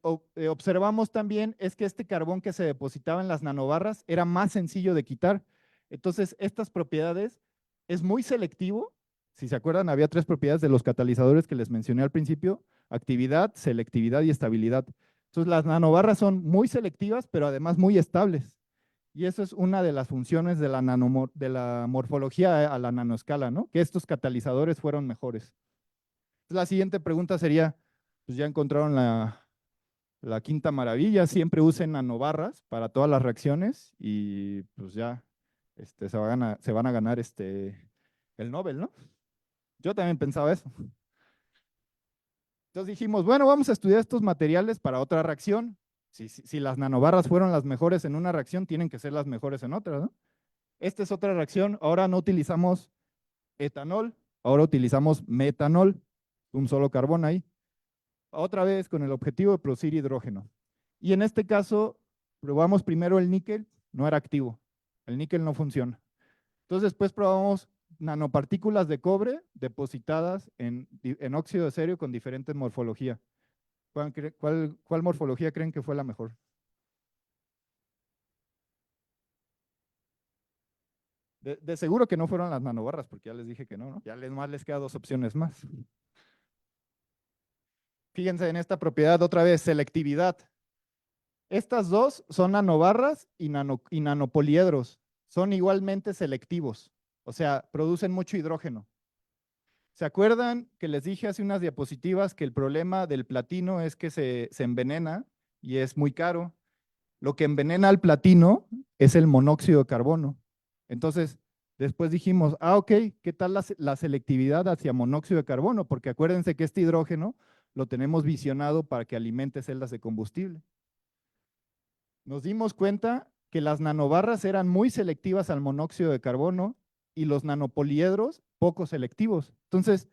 observamos también es que este carbón que se depositaba en las nanobarras era más sencillo de quitar. Entonces, estas propiedades es muy selectivo. Si se acuerdan, había tres propiedades de los catalizadores que les mencioné al principio: actividad, selectividad y estabilidad. Entonces, las nanobarras son muy selectivas, pero además muy estables. Y eso es una de las funciones de la morfología a la nanoescala, ¿no? Que estos catalizadores fueron mejores. Entonces, la siguiente pregunta sería, pues ya encontraron la quinta maravilla, siempre usen nanobarras para todas las reacciones y pues ya se van a ganar el Nobel, ¿no? Yo también pensaba eso. Entonces dijimos, bueno, vamos a estudiar estos materiales para otra reacción. Si las nanobarras fueron las mejores en una reacción, tienen que ser las mejores en otra, ¿no? Esta es otra reacción. Ahora no utilizamos etanol, ahora utilizamos metanol, un solo carbón ahí. Otra vez con el objetivo de producir hidrógeno. Y en este caso, probamos primero el níquel, no era activo. El níquel no funciona. Entonces después probamos nanopartículas de cobre depositadas en óxido de cerio con diferente morfología. ¿Cuál morfología creen que fue la mejor? De seguro que no fueron las nanobarras, porque ya les dije que no, ¿no? Ya les queda dos opciones más. Fíjense en esta propiedad otra vez, selectividad. Estas dos son nanobarras y nanopoliedros. Son igualmente selectivos, o sea, producen mucho hidrógeno. ¿Se acuerdan que les dije hace unas diapositivas que el problema del platino es que se envenena y es muy caro? Lo que envenena al platino es el monóxido de carbono. Entonces, después dijimos, ah, ok, ¿qué tal la selectividad hacia monóxido de carbono? Porque acuérdense que este hidrógeno lo tenemos visionado para que alimente celdas de combustible. Nos dimos cuenta que las nanobarras eran muy selectivas al monóxido de carbono y los nanopoliedros poco selectivos. Entonces,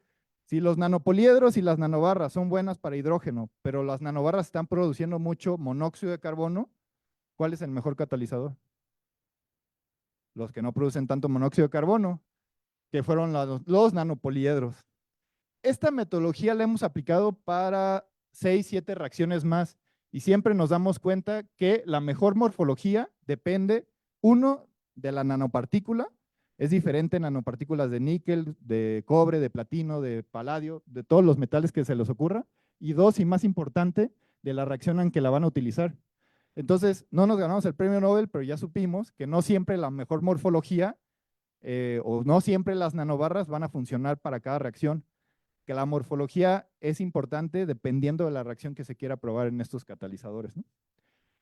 si los nanopoliedros y las nanobarras son buenas para hidrógeno, pero las nanobarras están produciendo mucho monóxido de carbono, ¿cuál es el mejor catalizador? Los que no producen tanto monóxido de carbono, que fueron los nanopoliedros. Esta metodología la hemos aplicado para 6, 7 reacciones más y siempre nos damos cuenta que la mejor morfología depende, uno, de la nanopartícula. Es diferente en nanopartículas de níquel, de cobre, de platino, de paladio, de todos los metales que se les ocurra. Y dos, y más importante, de la reacción en que la van a utilizar. Entonces, no nos ganamos el premio Nobel, pero ya supimos que no siempre la mejor morfología o no siempre las nanobarras van a funcionar para cada reacción, que la morfología es importante dependiendo de la reacción que se quiera probar en estos catalizadores, ¿no?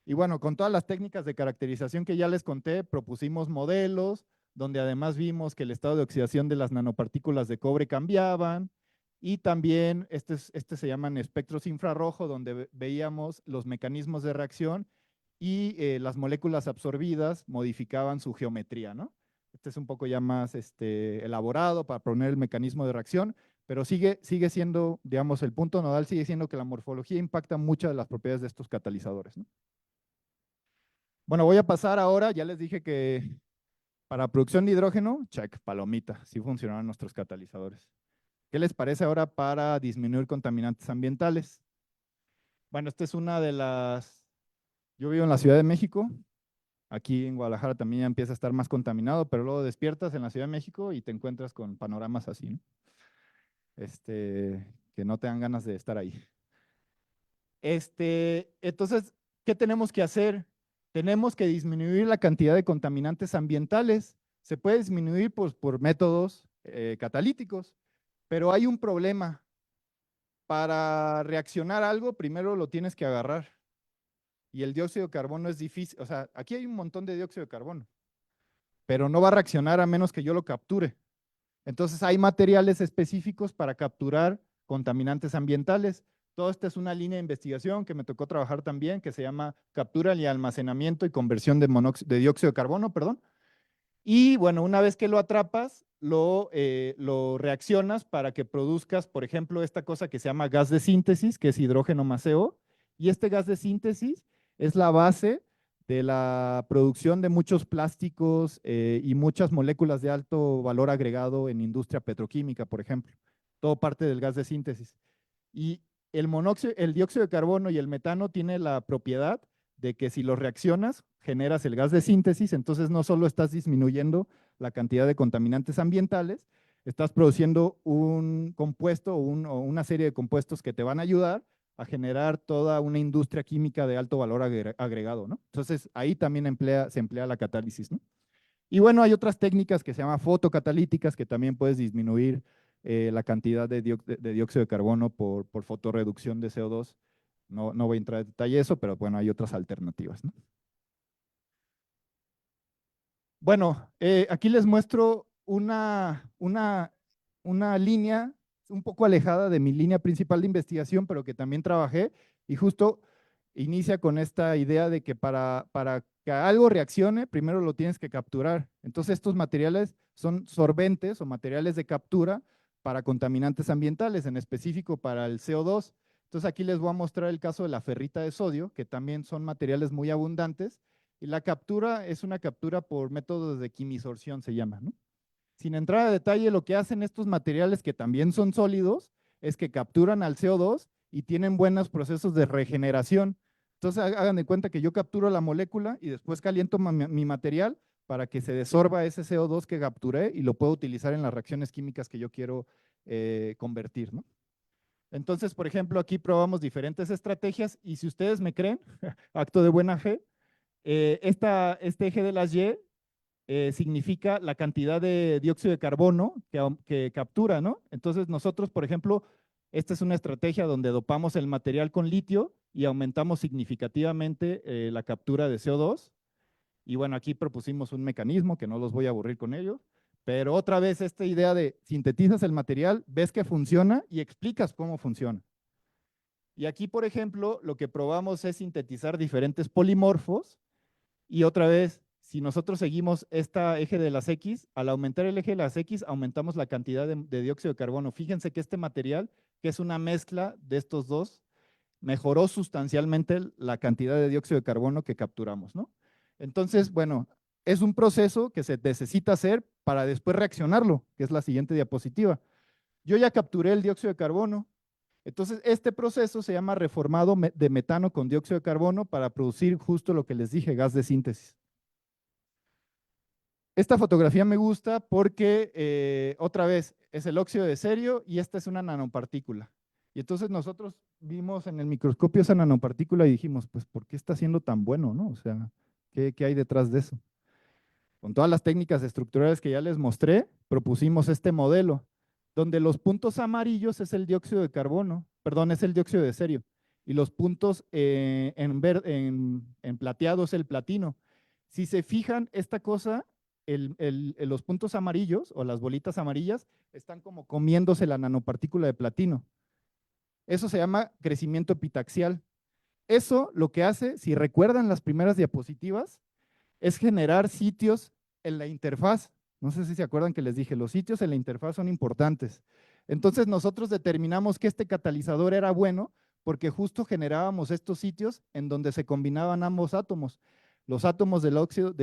Y bueno, con todas las técnicas de caracterización que ya les conté, propusimos modelos donde además vimos que el estado de oxidación de las nanopartículas de cobre cambiaban, y también este se llaman espectros infrarrojo, donde veíamos los mecanismos de reacción y las moléculas absorbidas modificaban su geometría, ¿no? Este es un poco ya más elaborado para poner el mecanismo de reacción, pero sigue siendo, digamos, el punto nodal sigue siendo que la morfología impacta muchas de las propiedades de estos catalizadores, ¿no? Bueno, voy a pasar ahora, ya les dije que para producción de hidrógeno, check, palomita, sí funcionaron nuestros catalizadores. ¿Qué les parece ahora para disminuir contaminantes ambientales? Bueno, esta es una de las... Yo vivo en la Ciudad de México Aquí en Guadalajara también ya empieza a estar más contaminado, pero luego despiertas en la Ciudad de México y te encuentras con panoramas así, ¿no? Que no te dan ganas de estar ahí. Entonces, ¿qué tenemos que hacer? Tenemos que disminuir la cantidad de contaminantes ambientales. Se puede disminuir por métodos catalíticos, pero hay un problema. Para reaccionar algo, primero lo tienes que agarrar. Y el dióxido de carbono es difícil. O sea, aquí hay un montón de dióxido de carbono, pero no va a reaccionar a menos que yo lo capture. Entonces, hay materiales específicos para capturar contaminantes ambientales. Todo esto es una línea de investigación que me tocó trabajar también, que se llama captura y almacenamiento y conversión de dióxido de carbono, perdón. Y bueno, una vez que lo atrapas, lo reaccionas para que produzcas, por ejemplo, esta cosa que se llama gas de síntesis, que es hidrógeno más CO. Y este gas de síntesis es la base de la producción de muchos plásticos y muchas moléculas de alto valor agregado en industria petroquímica, por ejemplo. Todo parte del gas de síntesis. Y el dióxido de carbono y el metano tiene la propiedad de que si los reaccionas, generas el gas de síntesis, entonces no solo estás disminuyendo la cantidad de contaminantes ambientales, estás produciendo un compuesto o una serie de compuestos que te van a ayudar a generar toda una industria química de alto valor agregado, ¿no? Entonces, ahí también se emplea la catálisis, ¿no? Y bueno, hay otras técnicas que se llaman fotocatalíticas que también puedes disminuir la cantidad de dióxido de carbono por fotorreducción de CO2. No voy a entrar en detalle eso, pero bueno, hay otras alternativas, ¿no? Bueno, aquí les muestro una línea un poco alejada de mi línea principal de investigación, pero que también trabajé y justo inicia con esta idea de que para que algo reaccione, primero lo tienes que capturar. Entonces estos materiales son sorbentes o materiales de captura para contaminantes ambientales, en específico para el CO2. Entonces aquí les voy a mostrar el caso de la ferrita de sodio, que también son materiales muy abundantes, y la captura es una captura por métodos de quimisorción, se llama, ¿no? Sin entrar a detalle, lo que hacen estos materiales que también son sólidos es que capturan al CO2 y tienen buenos procesos de regeneración. Entonces hagan de cuenta que yo capturo la molécula y después caliento mi material para que se desorba ese CO2 que capturé y lo puedo utilizar en las reacciones químicas que yo quiero convertir, ¿no? Entonces, por ejemplo, aquí probamos diferentes estrategias y si ustedes me creen, acto de buena fe, este eje de las Y significa la cantidad de dióxido de carbono que captura, ¿no? Entonces nosotros, por ejemplo, esta es una estrategia donde dopamos el material con litio y aumentamos significativamente la captura de CO2. Y bueno, aquí propusimos un mecanismo que no los voy a aburrir con ello, pero otra vez esta idea de sintetizas el material, ves que funciona y explicas cómo funciona. Y aquí, por ejemplo, lo que probamos es sintetizar diferentes polimorfos y otra vez, si nosotros seguimos este eje de las X, al aumentar el eje de las X, aumentamos la cantidad de dióxido de carbono. Fíjense que este material, que es una mezcla de estos dos, mejoró sustancialmente la cantidad de dióxido de carbono que capturamos, ¿no? Entonces, bueno, es un proceso que se necesita hacer para después reaccionarlo, que es la siguiente diapositiva. Yo ya capturé el dióxido de carbono, entonces este proceso se llama reformado de metano con dióxido de carbono para producir justo lo que les dije, gas de síntesis. Esta fotografía me gusta porque, otra vez, es el óxido de cerio y esta es una nanopartícula. Y entonces nosotros vimos en el microscopio esa nanopartícula y dijimos, pues, ¿por qué está siendo tan bueno, no? O sea, ¿qué hay detrás de eso? Con todas las técnicas estructurales que ya les mostré, propusimos este modelo, donde los puntos amarillos es el dióxido de carbono, perdón, es el dióxido de cerio, y los puntos en plateado es el platino. Si se fijan, esta cosa, los puntos amarillos o las bolitas amarillas están como comiéndose la nanopartícula de platino. Eso se llama crecimiento epitaxial. Eso lo que hace, si recuerdan las primeras diapositivas, es generar sitios en la interfaz. No sé si se acuerdan que les dije, los sitios en la interfaz son importantes. Entonces nosotros determinamos que este catalizador era bueno porque justo generábamos estos sitios en donde se combinaban ambos átomos, los átomos del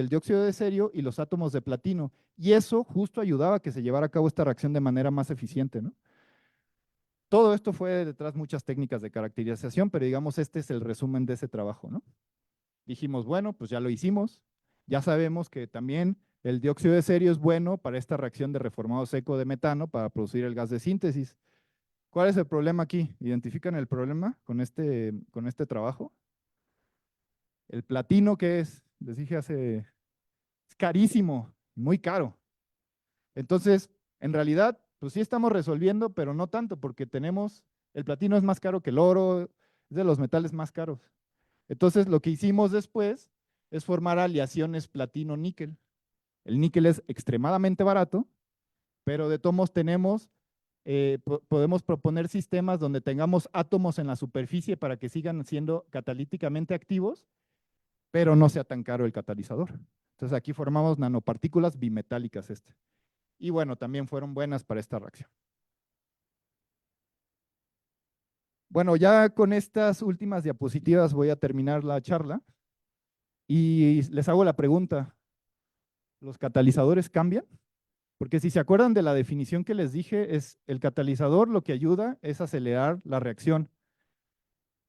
dióxido de cerio y los átomos de platino. Y eso justo ayudaba a que se llevara a cabo esta reacción de manera más eficiente, ¿no? Todo esto fue detrás muchas técnicas de caracterización, pero digamos este es el resumen de ese trabajo, ¿no? Dijimos, bueno, pues ya lo hicimos, Ya sabemos que también el dióxido de serio es bueno para esta reacción de reformado seco de metano para producir el gas de síntesis. ¿Cuál es el problema aquí? ¿Identifican el problema con este trabajo? El platino, ¿qué es? Les dije es carísimo, muy caro. Entonces, en realidad, pues sí estamos resolviendo, pero no tanto, porque el platino es más caro que el oro, es de los metales más caros. Entonces, lo que hicimos después es formar aleaciones platino-níquel. El níquel es extremadamente barato, pero de todos modos podemos proponer sistemas donde tengamos átomos en la superficie para que sigan siendo catalíticamente activos, pero no sea tan caro el catalizador. Entonces aquí formamos nanopartículas bimetálicas Y bueno, también fueron buenas para esta reacción. Bueno, ya con estas últimas diapositivas voy a terminar la charla y les hago la pregunta, ¿los catalizadores cambian? Porque si se acuerdan de la definición que les dije, el catalizador lo que ayuda es acelerar la reacción.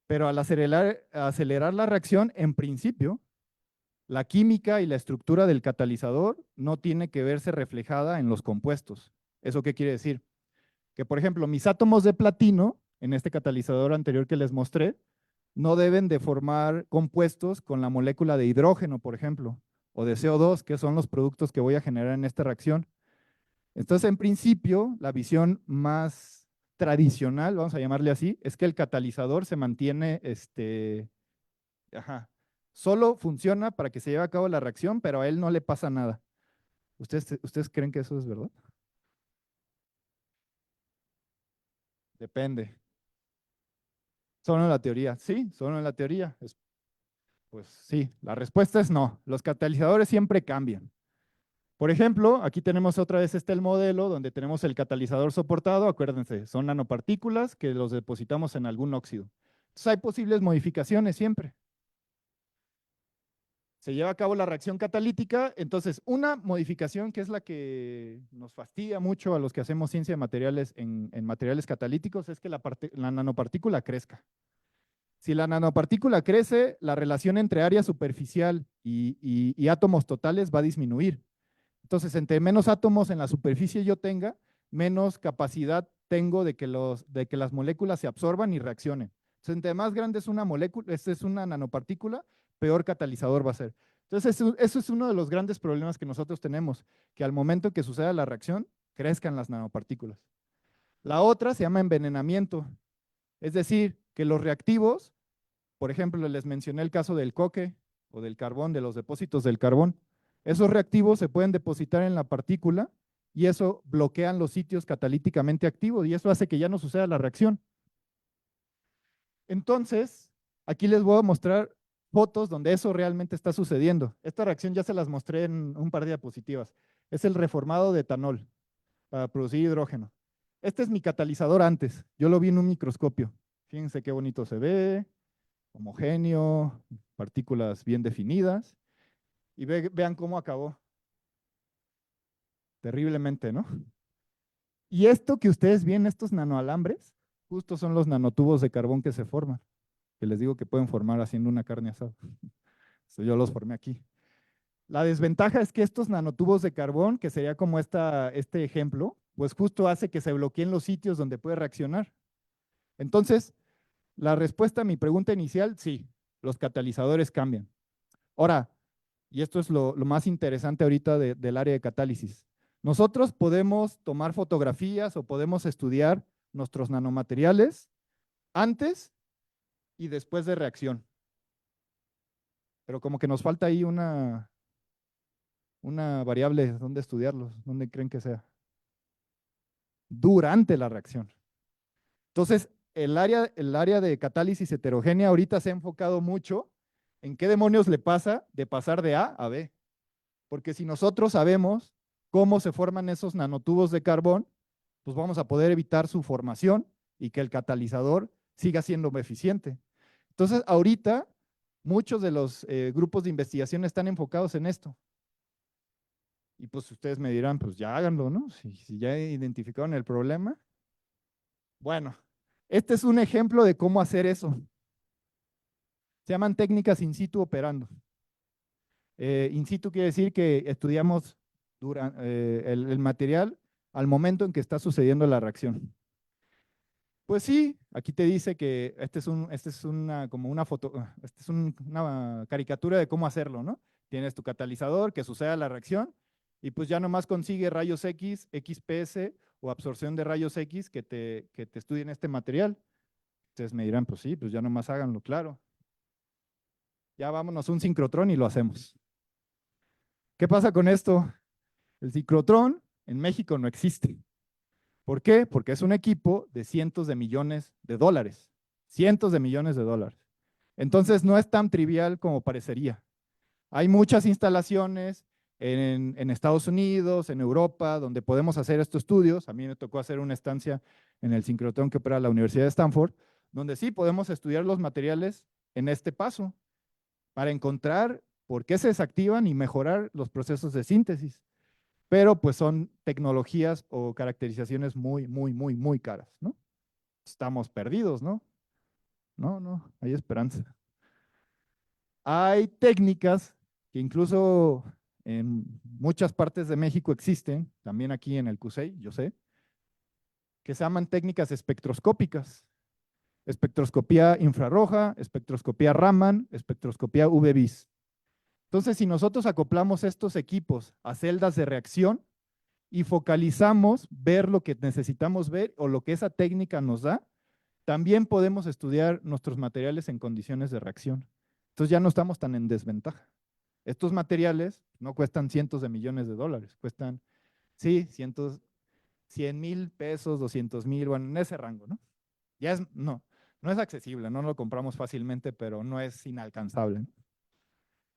Pero al acelerar la reacción, en principio, la química y la estructura del catalizador no tiene que verse reflejada en los compuestos. ¿Eso qué quiere decir? Que, por ejemplo, mis átomos de platino, en este catalizador anterior que les mostré, no deben de formar compuestos con la molécula de hidrógeno, por ejemplo, o de CO2, que son los productos que voy a generar en esta reacción. Entonces, en principio, la visión más tradicional, vamos a llamarle así, es que el catalizador se mantiene, solo funciona para que se lleve a cabo la reacción, pero a él no le pasa nada. ¿Ustedes creen que eso es verdad? Depende. Solo en la teoría. Sí, solo en la teoría. Pues sí, la respuesta es no. Los catalizadores siempre cambian. Por ejemplo, aquí tenemos otra vez el modelo donde tenemos el catalizador soportado. Acuérdense, son nanopartículas que los depositamos en algún óxido. Entonces hay posibles modificaciones siempre. Se lleva a cabo la reacción catalítica, entonces una modificación que es la que nos fastidia mucho a los que hacemos ciencia de materiales en materiales catalíticos es que la nanopartícula crezca. Si la nanopartícula crece, la relación entre área superficial y átomos totales va a disminuir. Entonces, entre menos átomos en la superficie yo tenga, menos capacidad tengo de que las moléculas se absorban y reaccionen. Entonces, entre más grande es una molécula, es una nanopartícula, peor catalizador va a ser. Entonces, eso es uno de los grandes problemas que nosotros tenemos, que al momento que suceda la reacción, crezcan las nanopartículas. La otra se llama envenenamiento, es decir, que los reactivos, por ejemplo, les mencioné el caso del coque o del carbón, de los depósitos del carbón. Esos reactivos se pueden depositar en la partícula y eso bloquean los sitios catalíticamente activos y eso hace que ya no suceda la reacción. Entonces, aquí les voy a mostrar fotos donde eso realmente está sucediendo. Esta reacción ya se las mostré en un par de diapositivas. Es el reformado de etanol para producir hidrógeno. Este es mi catalizador antes. Yo lo vi en un microscopio. Fíjense qué bonito se ve, homogéneo, partículas bien definidas. Y vean cómo acabó. Terriblemente, ¿no? Y esto que ustedes ven, estos nanoalambres, justo son los nanotubos de carbón que se forman, que les digo que pueden formar haciendo una carne asada. Yo los formé aquí. La desventaja es que estos nanotubos de carbón, que sería como este ejemplo, pues justo hace que se bloqueen los sitios donde puede reaccionar. Entonces, la respuesta a mi pregunta inicial, sí, los catalizadores cambian. Ahora, y esto es lo más interesante ahorita del área de catálisis. Nosotros podemos tomar fotografías o podemos estudiar nuestros nanomateriales antes y después de reacción. Pero como que nos falta ahí una variable donde estudiarlos, donde creen que sea. Durante la reacción. Entonces, el área de catálisis heterogénea ahorita se ha enfocado mucho en qué demonios le pasa de pasar de A a B. Porque si nosotros sabemos cómo se forman esos nanotubos de carbón, pues vamos a poder evitar su formación y que el catalizador siga siendo eficiente. Entonces, ahorita, muchos de los grupos de investigación están enfocados en esto. Y pues ustedes me dirán, pues ya háganlo, ¿no? Si ya identificaron el problema. Bueno, este es un ejemplo de cómo hacer eso. Se llaman técnicas in situ operando. In situ quiere decir que estudiamos el material al momento en que está sucediendo la reacción. Pues sí, aquí te dice que como una foto, una caricatura de cómo hacerlo, ¿no? Tienes tu catalizador, que suceda la reacción, y pues ya nomás consigue rayos X, XPS o absorción de rayos X que te estudien este material. Ustedes me dirán, pues sí, pues ya nomás háganlo, claro. Ya vámonos un sincrotrón y lo hacemos. ¿Qué pasa con esto? El sincrotrón en México no existe. ¿Por qué? Porque es un equipo de cientos de millones de dólares. Cientos de millones de dólares. Entonces no es tan trivial como parecería. Hay muchas instalaciones en Estados Unidos, en Europa, donde podemos hacer estos estudios. A mí me tocó hacer una estancia en el sincrotrón que opera la Universidad de Stanford, donde sí podemos estudiar los materiales en este paso para encontrar por qué se desactivan y mejorar los procesos de síntesis. Pero pues son tecnologías o caracterizaciones muy, muy, muy, muy caras, ¿no? Estamos perdidos, ¿no? No, hay esperanza. Hay técnicas que incluso en muchas partes de México existen, también aquí en el CUSEI, yo sé, que se llaman técnicas espectroscópicas. Espectroscopía infrarroja, espectroscopía Raman, espectroscopía UV-Vis. Entonces, si nosotros acoplamos estos equipos a celdas de reacción y focalizamos ver lo que necesitamos ver o lo que esa técnica nos da, también podemos estudiar nuestros materiales en condiciones de reacción. Entonces ya no estamos tan en desventaja. Estos materiales no cuestan cientos de millones de dólares, cuestan, sí, 100,000 pesos, 200,000, bueno, en ese rango, ¿no? Ya es, no es accesible, no lo compramos fácilmente, pero no es inalcanzable, ¿no?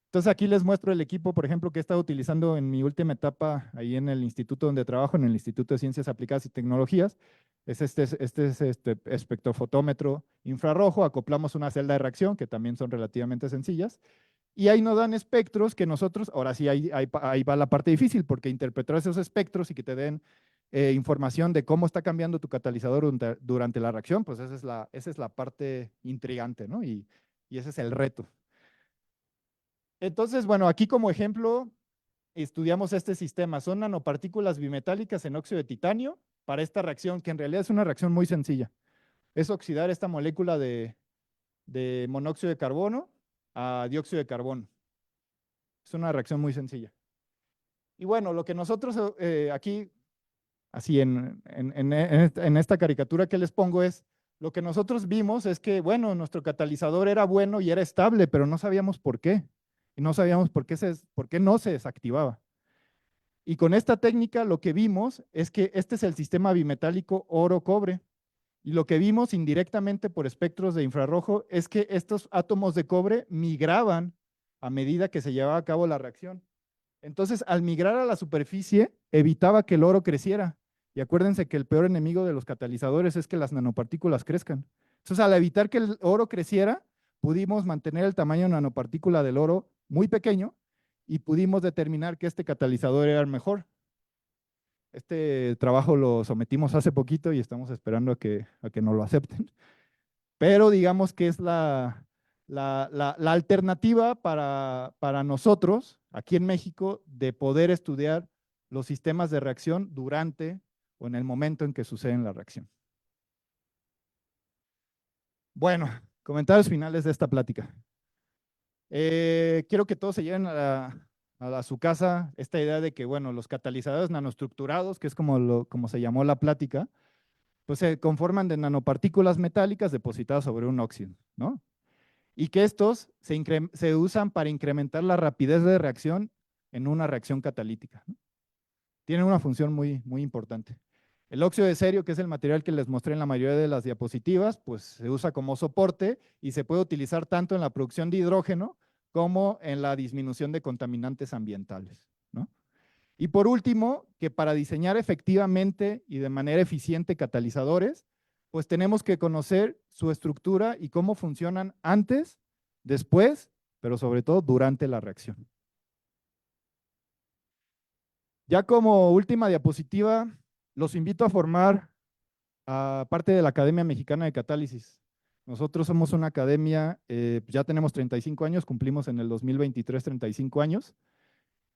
Entonces aquí les muestro el equipo, por ejemplo, que he estado utilizando en mi última etapa ahí en el instituto donde trabajo, en el Instituto de Ciencias Aplicadas y Tecnologías. Es este espectrofotómetro infrarrojo, acoplamos una celda de reacción, que también son relativamente sencillas, y ahí nos dan espectros que nosotros, ahora sí, ahí va la parte difícil, porque interpretar esos espectros y que te den información de cómo está cambiando tu catalizador durante la reacción, pues esa es la parte intrigante, ¿no? Y ese es el reto. Entonces, bueno, aquí como ejemplo estudiamos este sistema. Son nanopartículas bimetálicas en óxido de titanio para esta reacción, que en realidad es una reacción muy sencilla. Es oxidar esta molécula de monóxido de carbono a dióxido de carbono. Es una reacción muy sencilla. Y bueno, lo que nosotros aquí, así en esta caricatura que les pongo es, lo que nosotros vimos es que, bueno, nuestro catalizador era bueno y era estable, pero no sabíamos por qué. Y no sabíamos por qué no se desactivaba. Y con esta técnica lo que vimos es que este es el sistema bimetálico oro-cobre. Y lo que vimos indirectamente por espectros de infrarrojo es que estos átomos de cobre migraban a medida que se llevaba a cabo la reacción. Entonces, al migrar a la superficie, evitaba que el oro creciera. Y acuérdense que el peor enemigo de los catalizadores es que las nanopartículas crezcan. Entonces, al evitar que el oro creciera, pudimos mantener el tamaño de nanopartícula del oro muy pequeño y pudimos determinar que este catalizador era el mejor. Este trabajo lo sometimos hace poquito y estamos esperando a que nos lo acepten. Pero digamos que es la alternativa para nosotros, aquí en México, de poder estudiar los sistemas de reacción durante o en el momento en que sucede la reacción. Bueno, comentarios finales de esta plática. Quiero que todos se lleven a su casa esta idea de que, bueno, los catalizadores nanoestructurados, que es como se llamó la plática, pues se conforman de nanopartículas metálicas depositadas sobre un óxido, ¿no? Y que estos se usan para incrementar la rapidez de reacción en una reacción catalítica, ¿no? Tienen una función muy, muy importante. El óxido de cerio, que es el material que les mostré en la mayoría de las diapositivas, pues se usa como soporte y se puede utilizar tanto en la producción de hidrógeno como en la disminución de contaminantes ambientales, ¿no? Y por último, que para diseñar efectivamente y de manera eficiente catalizadores, pues tenemos que conocer su estructura y cómo funcionan antes, después, pero sobre todo durante la reacción. Ya como última diapositiva, los invito a formar parte de la Academia Mexicana de Catálisis. Nosotros somos una academia, ya tenemos 35 años, cumplimos en el 2023 35 años.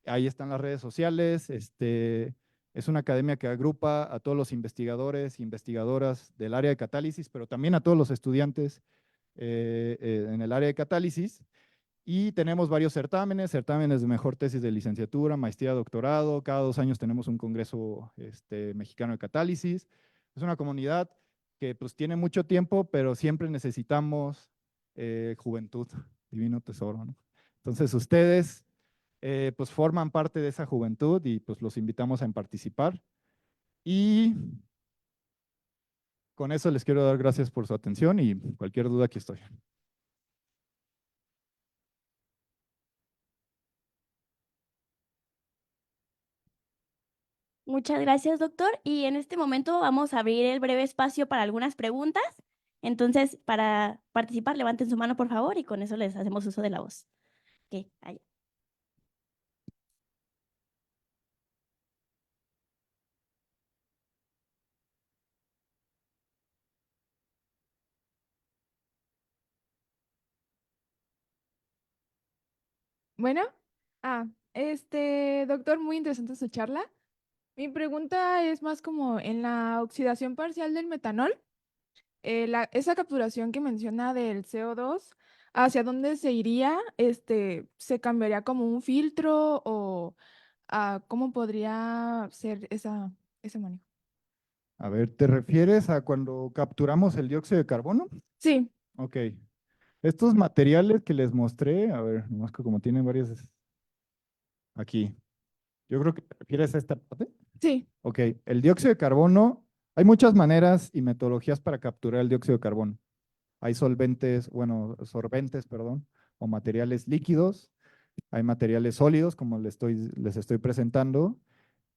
Ahí están las redes sociales. Es una academia que agrupa a todos los investigadores e investigadoras del área de catálisis, pero también a todos los estudiantes en el área de catálisis. Y tenemos varios certámenes de mejor tesis de licenciatura, maestría, doctorado. Cada 2 años tenemos un congreso mexicano de catálisis. Es una comunidad que pues tiene mucho tiempo, pero siempre necesitamos juventud, divino tesoro, ¿no? Entonces ustedes pues forman parte de esa juventud y pues los invitamos a participar. Y con eso les quiero dar gracias por su atención y cualquier duda aquí estoy. Muchas gracias, doctor. Y en este momento vamos a abrir el breve espacio para algunas preguntas. Entonces, para participar, levanten su mano, por favor, y con eso les hacemos uso de la voz. Ok, allá. Bueno, doctor, muy interesante su charla. Mi pregunta es más como en la oxidación parcial del metanol, esa capturación que menciona del CO2, ¿hacia dónde se iría? ¿Se cambiaría como un filtro o cómo podría ser ese manejo? A ver, ¿te refieres a cuando capturamos el dióxido de carbono? Sí, Ok. Estos materiales que les mostré, a ver, nomás que como tienen varias aquí. Yo creo que te refieres a esta parte. sí. Ok, el dióxido de carbono, hay muchas maneras y metodologías para capturar el dióxido de carbono. Hay solventes, bueno, sorbentes, perdón, o materiales líquidos. Hay materiales sólidos, como les estoy presentando.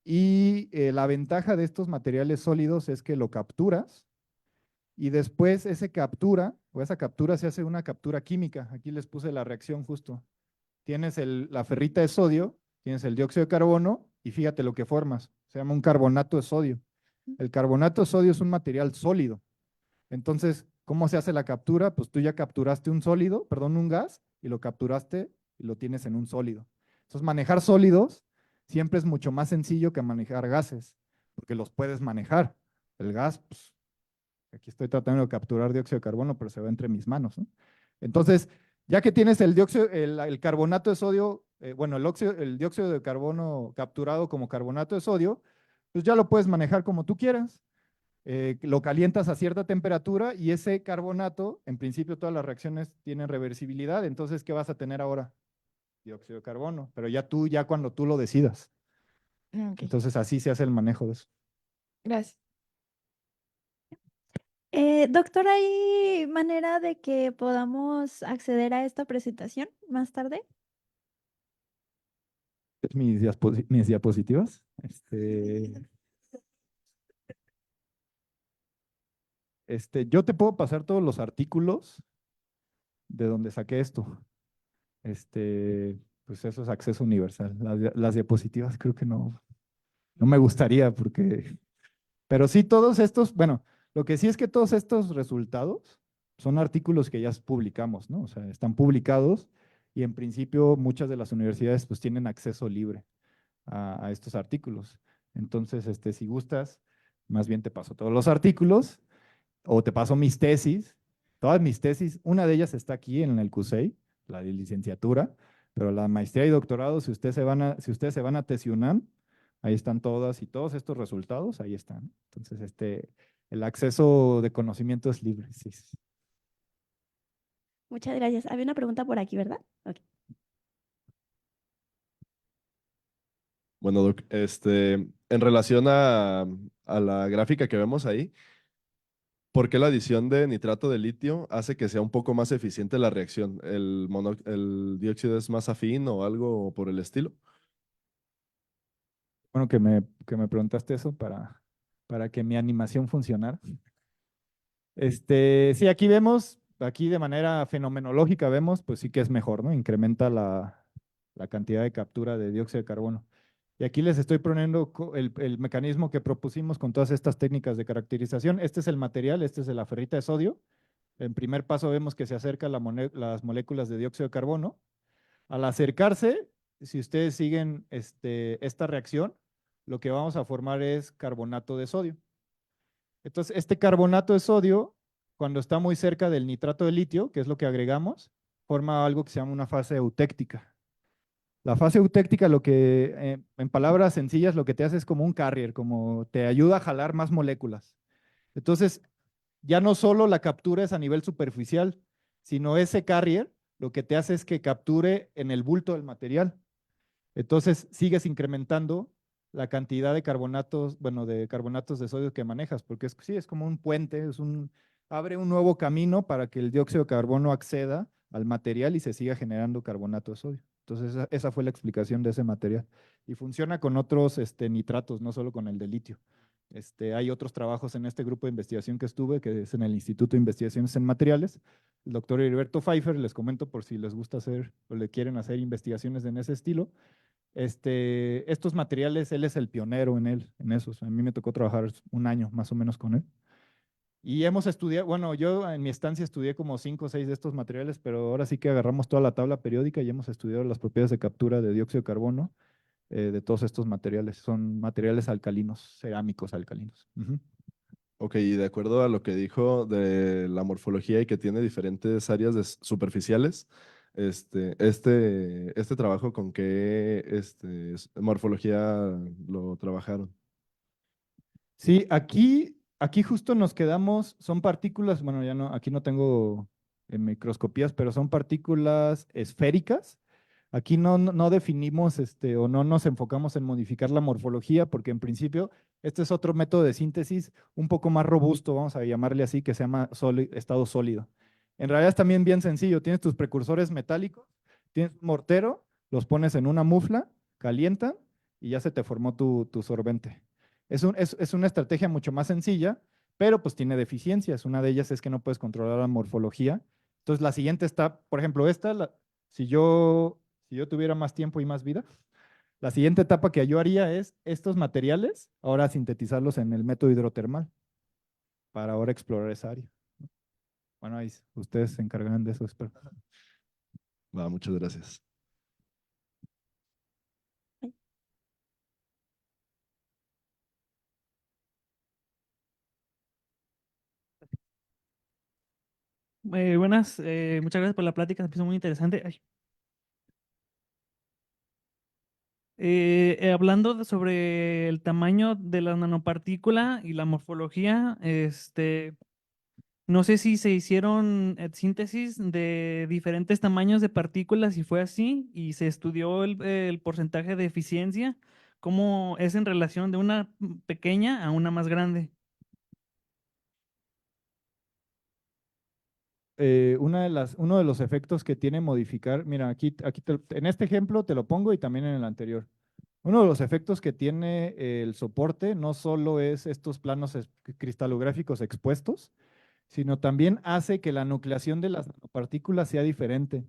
Y la ventaja de estos materiales sólidos es que lo capturas y después esa captura se hace una captura química. Aquí les puse la reacción justo. Tienes la ferrita de sodio, tienes el dióxido de carbono y fíjate lo que formas. Se llama un carbonato de sodio. El carbonato de sodio es un material sólido. Entonces, ¿cómo se hace la captura? Pues tú ya capturaste un gas, y lo capturaste y lo tienes en un sólido. Entonces, manejar sólidos siempre es mucho más sencillo que manejar gases, porque los puedes manejar. El gas, pues, aquí estoy tratando de capturar dióxido de carbono, pero se va entre mis manos, ¿no? Entonces, ya que tienes el carbonato de sodio, bueno, el dióxido de carbono capturado como carbonato de sodio, pues ya lo puedes manejar como tú quieras. Lo calientas a cierta temperatura y ese carbonato, en principio todas las reacciones tienen reversibilidad, entonces, ¿qué vas a tener ahora? Dióxido de carbono, pero ya cuando tú lo decidas. Ok, Entonces, así se hace el manejo de eso. gracias. Doctor, ¿hay manera de que podamos acceder a esta presentación más tarde? ¿Es mis diapositivas? Yo te puedo pasar todos los artículos de donde saqué esto. Pues eso es acceso universal. Las diapositivas creo que no me gustaría porque, pero sí todos estos, bueno, lo que sí es que todos estos resultados son artículos que ya publicamos, ¿no? O sea, están publicados y en principio muchas de las universidades pues tienen acceso libre a estos artículos. Entonces, si gustas, más bien te paso todos los artículos o te paso mis tesis, todas mis tesis, una de ellas está aquí en el CUSEI, la de licenciatura, pero la maestría y doctorado, si ustedes se van a TESIUNAM, ahí están todas y todos estos resultados, ahí están. Entonces, el acceso de conocimiento es libre. Sí. Muchas gracias. Había una pregunta por aquí, ¿verdad? Ok. Bueno, Doc, en relación a la gráfica que vemos ahí, ¿por qué la adición de nitrato de litio hace que sea un poco más eficiente la reacción? ¿El dióxido es más afín o algo por el estilo? Bueno, que me preguntaste eso para que mi animación funcionara. Sí, aquí vemos, aquí de manera fenomenológica vemos, pues sí que es mejor, ¿no? Incrementa la cantidad de captura de dióxido de carbono. Y aquí les estoy poniendo el mecanismo que propusimos con todas estas técnicas de caracterización. Este es el material, este es de la ferrita de sodio. En primer paso vemos que se acercan las moléculas de dióxido de carbono. Al acercarse, si ustedes siguen esta reacción, lo que vamos a formar es carbonato de sodio. Entonces, este carbonato de sodio, cuando está muy cerca del nitrato de litio, que es lo que agregamos, forma algo que se llama una fase eutéctica. La fase eutéctica, lo que, en palabras sencillas, lo que te hace es como un carrier, como te ayuda a jalar más moléculas. Entonces, ya no solo la captura es a nivel superficial, sino ese carrier lo que te hace es que capture en el bulto del material. Entonces, sigues incrementando la cantidad de carbonatos, bueno, de carbonatos de sodio que manejas, porque sí, es como un puente, abre un nuevo camino para que el dióxido de carbono acceda al material y se siga generando carbonato de sodio. Entonces, esa fue la explicación de ese material. Y funciona con otros nitratos, no solo con el de litio. Hay otros trabajos en este grupo de investigación que estuve, que es en el Instituto de Investigaciones en Materiales. El doctor Heriberto Pfeiffer, les comento por si les gusta hacer o le quieren hacer investigaciones en ese estilo. Estos materiales, él es el pionero en esos. A mí me tocó trabajar un año más o menos con él. Y hemos estudiado, bueno, yo en mi estancia estudié como 5 o 6 de estos materiales, pero ahora sí que agarramos toda la tabla periódica y hemos estudiado las propiedades de captura de dióxido de carbono de todos estos materiales. Son materiales alcalinos, cerámicos alcalinos. Ok, y de acuerdo a lo que dijo de la morfología y que tiene diferentes áreas superficiales, este trabajo con qué morfología lo trabajaron. Sí, aquí justo nos quedamos, son partículas, bueno, ya no, aquí no tengo microscopías, pero son partículas esféricas. Aquí no definimos o no nos enfocamos en modificar la morfología, porque en principio este es otro método de síntesis un poco más robusto, vamos a llamarle así, que se llama estado sólido. En realidad es también bien sencillo, tienes tus precursores metálicos, tienes un mortero, los pones en una mufla, calientan y ya se te formó tu sorbente. Es una estrategia mucho más sencilla, pero pues tiene deficiencias. Una de ellas es que no puedes controlar la morfología. Entonces la siguiente está, por ejemplo, si yo tuviera más tiempo y más vida, la siguiente etapa que yo haría es estos materiales, ahora sintetizarlos en el método hidrotermal, para ahora explorar esa área. Bueno, ahí ustedes se encargarán de eso, espero. Va, muchas gracias. Buenas, muchas gracias por la plática, se puso muy interesante. Ay. Hablando sobre el tamaño de la nanopartícula y la morfología, no sé si se hicieron síntesis de diferentes tamaños de partículas, si fue así, y se estudió el porcentaje de eficiencia, cómo es en relación de una pequeña a una más grande. Uno de los efectos que tiene modificar, mira, aquí en este ejemplo te lo pongo y también en el anterior. Uno de los efectos que tiene el soporte no solo es estos planos cristalográficos expuestos, sino también hace que la nucleación de las nanopartículas sea diferente.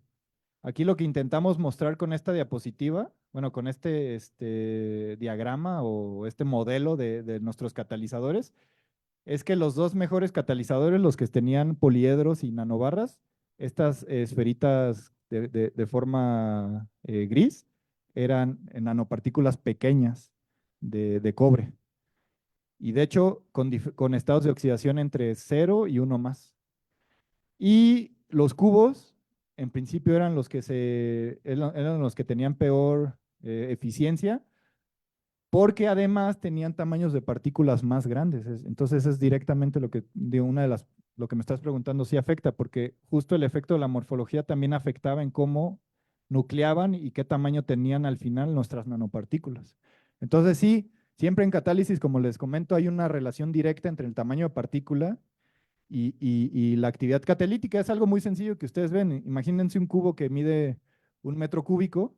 Aquí lo que intentamos mostrar con esta diapositiva, bueno, con este diagrama o este modelo de nuestros catalizadores, es que los dos mejores catalizadores, los que tenían poliedros y nanobarras, estas esferitas de forma gris, eran nanopartículas pequeñas de cobre. Y de hecho, con estados de oxidación entre 0 y 1 más. Y los cubos, en principio, eran los que eran los que tenían peor eficiencia, porque además tenían tamaños de partículas más grandes. Entonces es directamente lo que, lo que me estás preguntando, sí afecta, porque justo el efecto de la morfología también afectaba en cómo nucleaban y qué tamaño tenían al final nuestras nanopartículas. Entonces sí, siempre en catálisis, como les comento, hay una relación directa entre el tamaño de partícula y la actividad catalítica. Es algo muy sencillo que ustedes ven. Imagínense un cubo que mide 1 metro cúbico,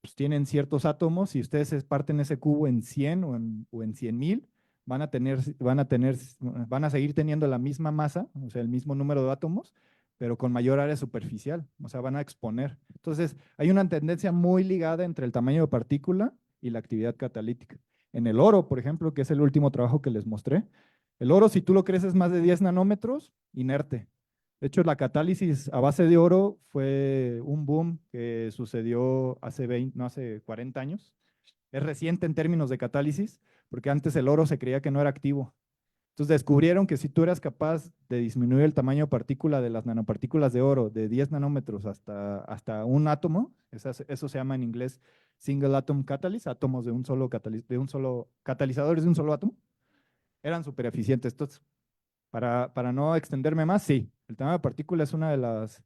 pues tienen ciertos átomos, si ustedes parten ese cubo en 100 o en 100,000, van a seguir teniendo la misma masa, o sea, el mismo número de átomos, pero con mayor área superficial, o sea, van a exponer. Entonces, hay una tendencia muy ligada entre el tamaño de partícula y la actividad catalítica. En el oro, por ejemplo, que es el último trabajo que les mostré, el oro, si tú lo creces más de 10 nanómetros, inerte. De hecho, la catálisis a base de oro fue un boom que sucedió hace 20, no, hace 40 años. Es reciente en términos de catálisis, porque antes el oro se creía que no era activo. Entonces descubrieron que si tú eras capaz de disminuir el tamaño de partícula de las nanopartículas de oro de 10 nanómetros hasta un átomo, eso se llama en inglés single atom catalyst, átomos de un solo catalizadores de un solo átomo, eran súper eficientes. Entonces, para no extenderme más, sí, el tamaño de partícula es una de las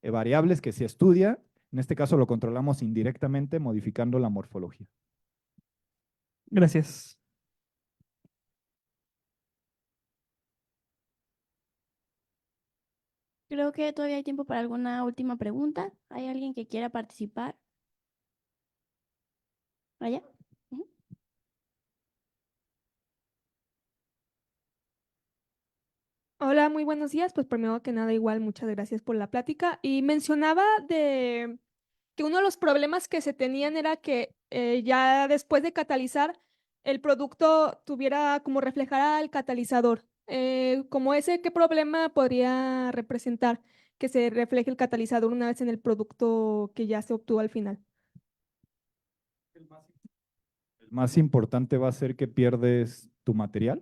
variables que se estudia. En este caso lo controlamos indirectamente modificando la morfología. Gracias. Creo que todavía hay tiempo para alguna última pregunta. ¿Hay alguien que quiera participar? ¿Allá? Ujú. Hola, muy buenos días. Pues primero que nada, igual, muchas gracias por la plática. Y mencionaba de que uno de los problemas que se tenían era que ya después de catalizar, el producto tuviera como reflejar al catalizador. Como ese, ¿qué problema podría representar que se refleje el catalizador una vez en el producto que ya se obtuvo al final? El más importante va a ser que pierdes tu material.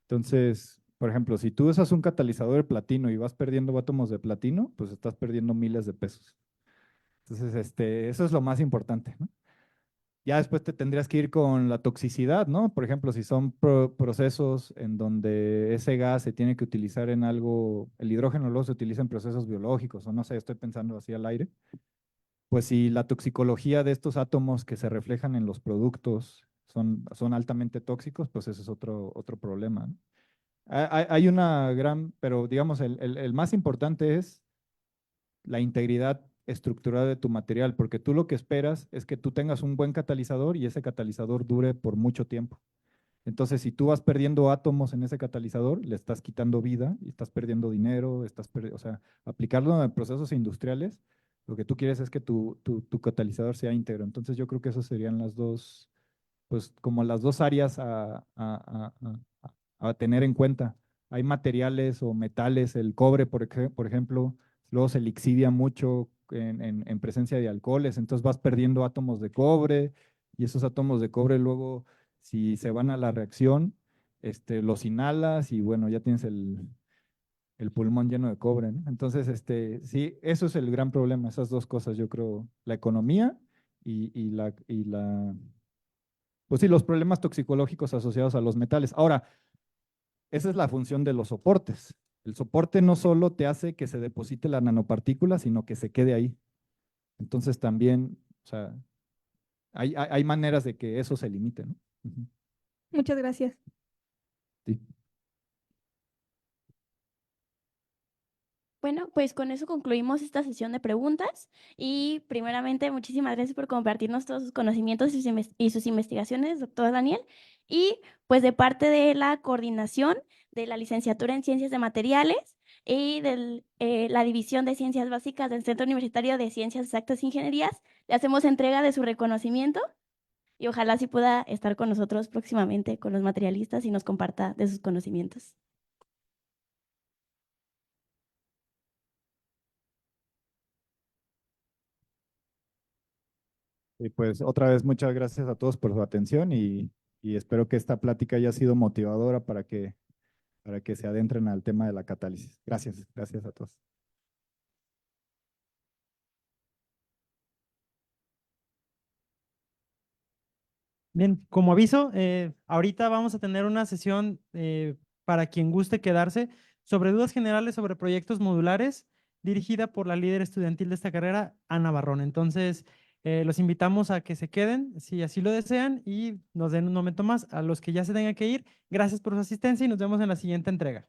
Entonces, por ejemplo, si tú usas un catalizador de platino y vas perdiendo átomos de platino, pues estás perdiendo miles de pesos. Entonces, eso es lo más importante, ¿no? Ya después te tendrías que ir con la toxicidad, ¿no? Por ejemplo, si son procesos en donde ese gas se tiene que utilizar en algo, el hidrógeno luego se utiliza en procesos biológicos, o no sé, estoy pensando así al aire, pues si la toxicología de estos átomos que se reflejan en los productos son altamente tóxicos, pues ese es otro problema, ¿no? Hay una gran, pero digamos, el más importante es la integridad estructural de tu material, porque tú lo que esperas es que tú tengas un buen catalizador y ese catalizador dure por mucho tiempo. Entonces, si tú vas perdiendo átomos en ese catalizador, le estás quitando vida y estás perdiendo dinero, o sea, aplicarlo en procesos industriales, lo que tú quieres es que tu catalizador sea íntegro. Entonces, yo creo que esas serían las dos, pues como las dos áreas a tener en cuenta. Hay materiales o metales, el cobre, por ejemplo, luego se lixidia mucho en presencia de alcoholes, entonces vas perdiendo átomos de cobre y esos átomos de cobre luego, si se van a la reacción, los inhalas y bueno, ya tienes el pulmón lleno de cobre, ¿no? Entonces, sí, eso es el gran problema, esas dos cosas, yo creo, la economía pues sí, los problemas toxicológicos asociados a los metales. Ahora, esa es la función de los soportes. El soporte no solo te hace que se deposite la nanopartícula, sino que se quede ahí. Entonces también, o sea, hay maneras de que eso se limite, ¿no? Ujú. Muchas gracias. Sí. Bueno, pues con eso concluimos esta sesión de preguntas y primeramente muchísimas gracias por compartirnos todos sus conocimientos y sus investigaciones, doctor Daniel. Y pues de parte de la coordinación de la licenciatura en Ciencias de Materiales y de la División de Ciencias Básicas del Centro Universitario de Ciencias Exactas e Ingenierías, le hacemos entrega de su reconocimiento y ojalá sí pueda estar con nosotros próximamente con los materialistas y nos comparta de sus conocimientos. Y pues otra vez muchas gracias a todos por su atención y espero que esta plática haya sido motivadora para que se adentren al tema de la catálisis. Gracias, gracias a todos. Bien, como aviso, ahorita vamos a tener una sesión para quien guste quedarse sobre dudas generales sobre proyectos modulares dirigida por la líder estudiantil de esta carrera, Ana Barrón. Entonces, los invitamos a que se queden si así lo desean y nos den un momento más. A los que ya se tengan que ir, gracias por su asistencia y nos vemos en la siguiente entrega.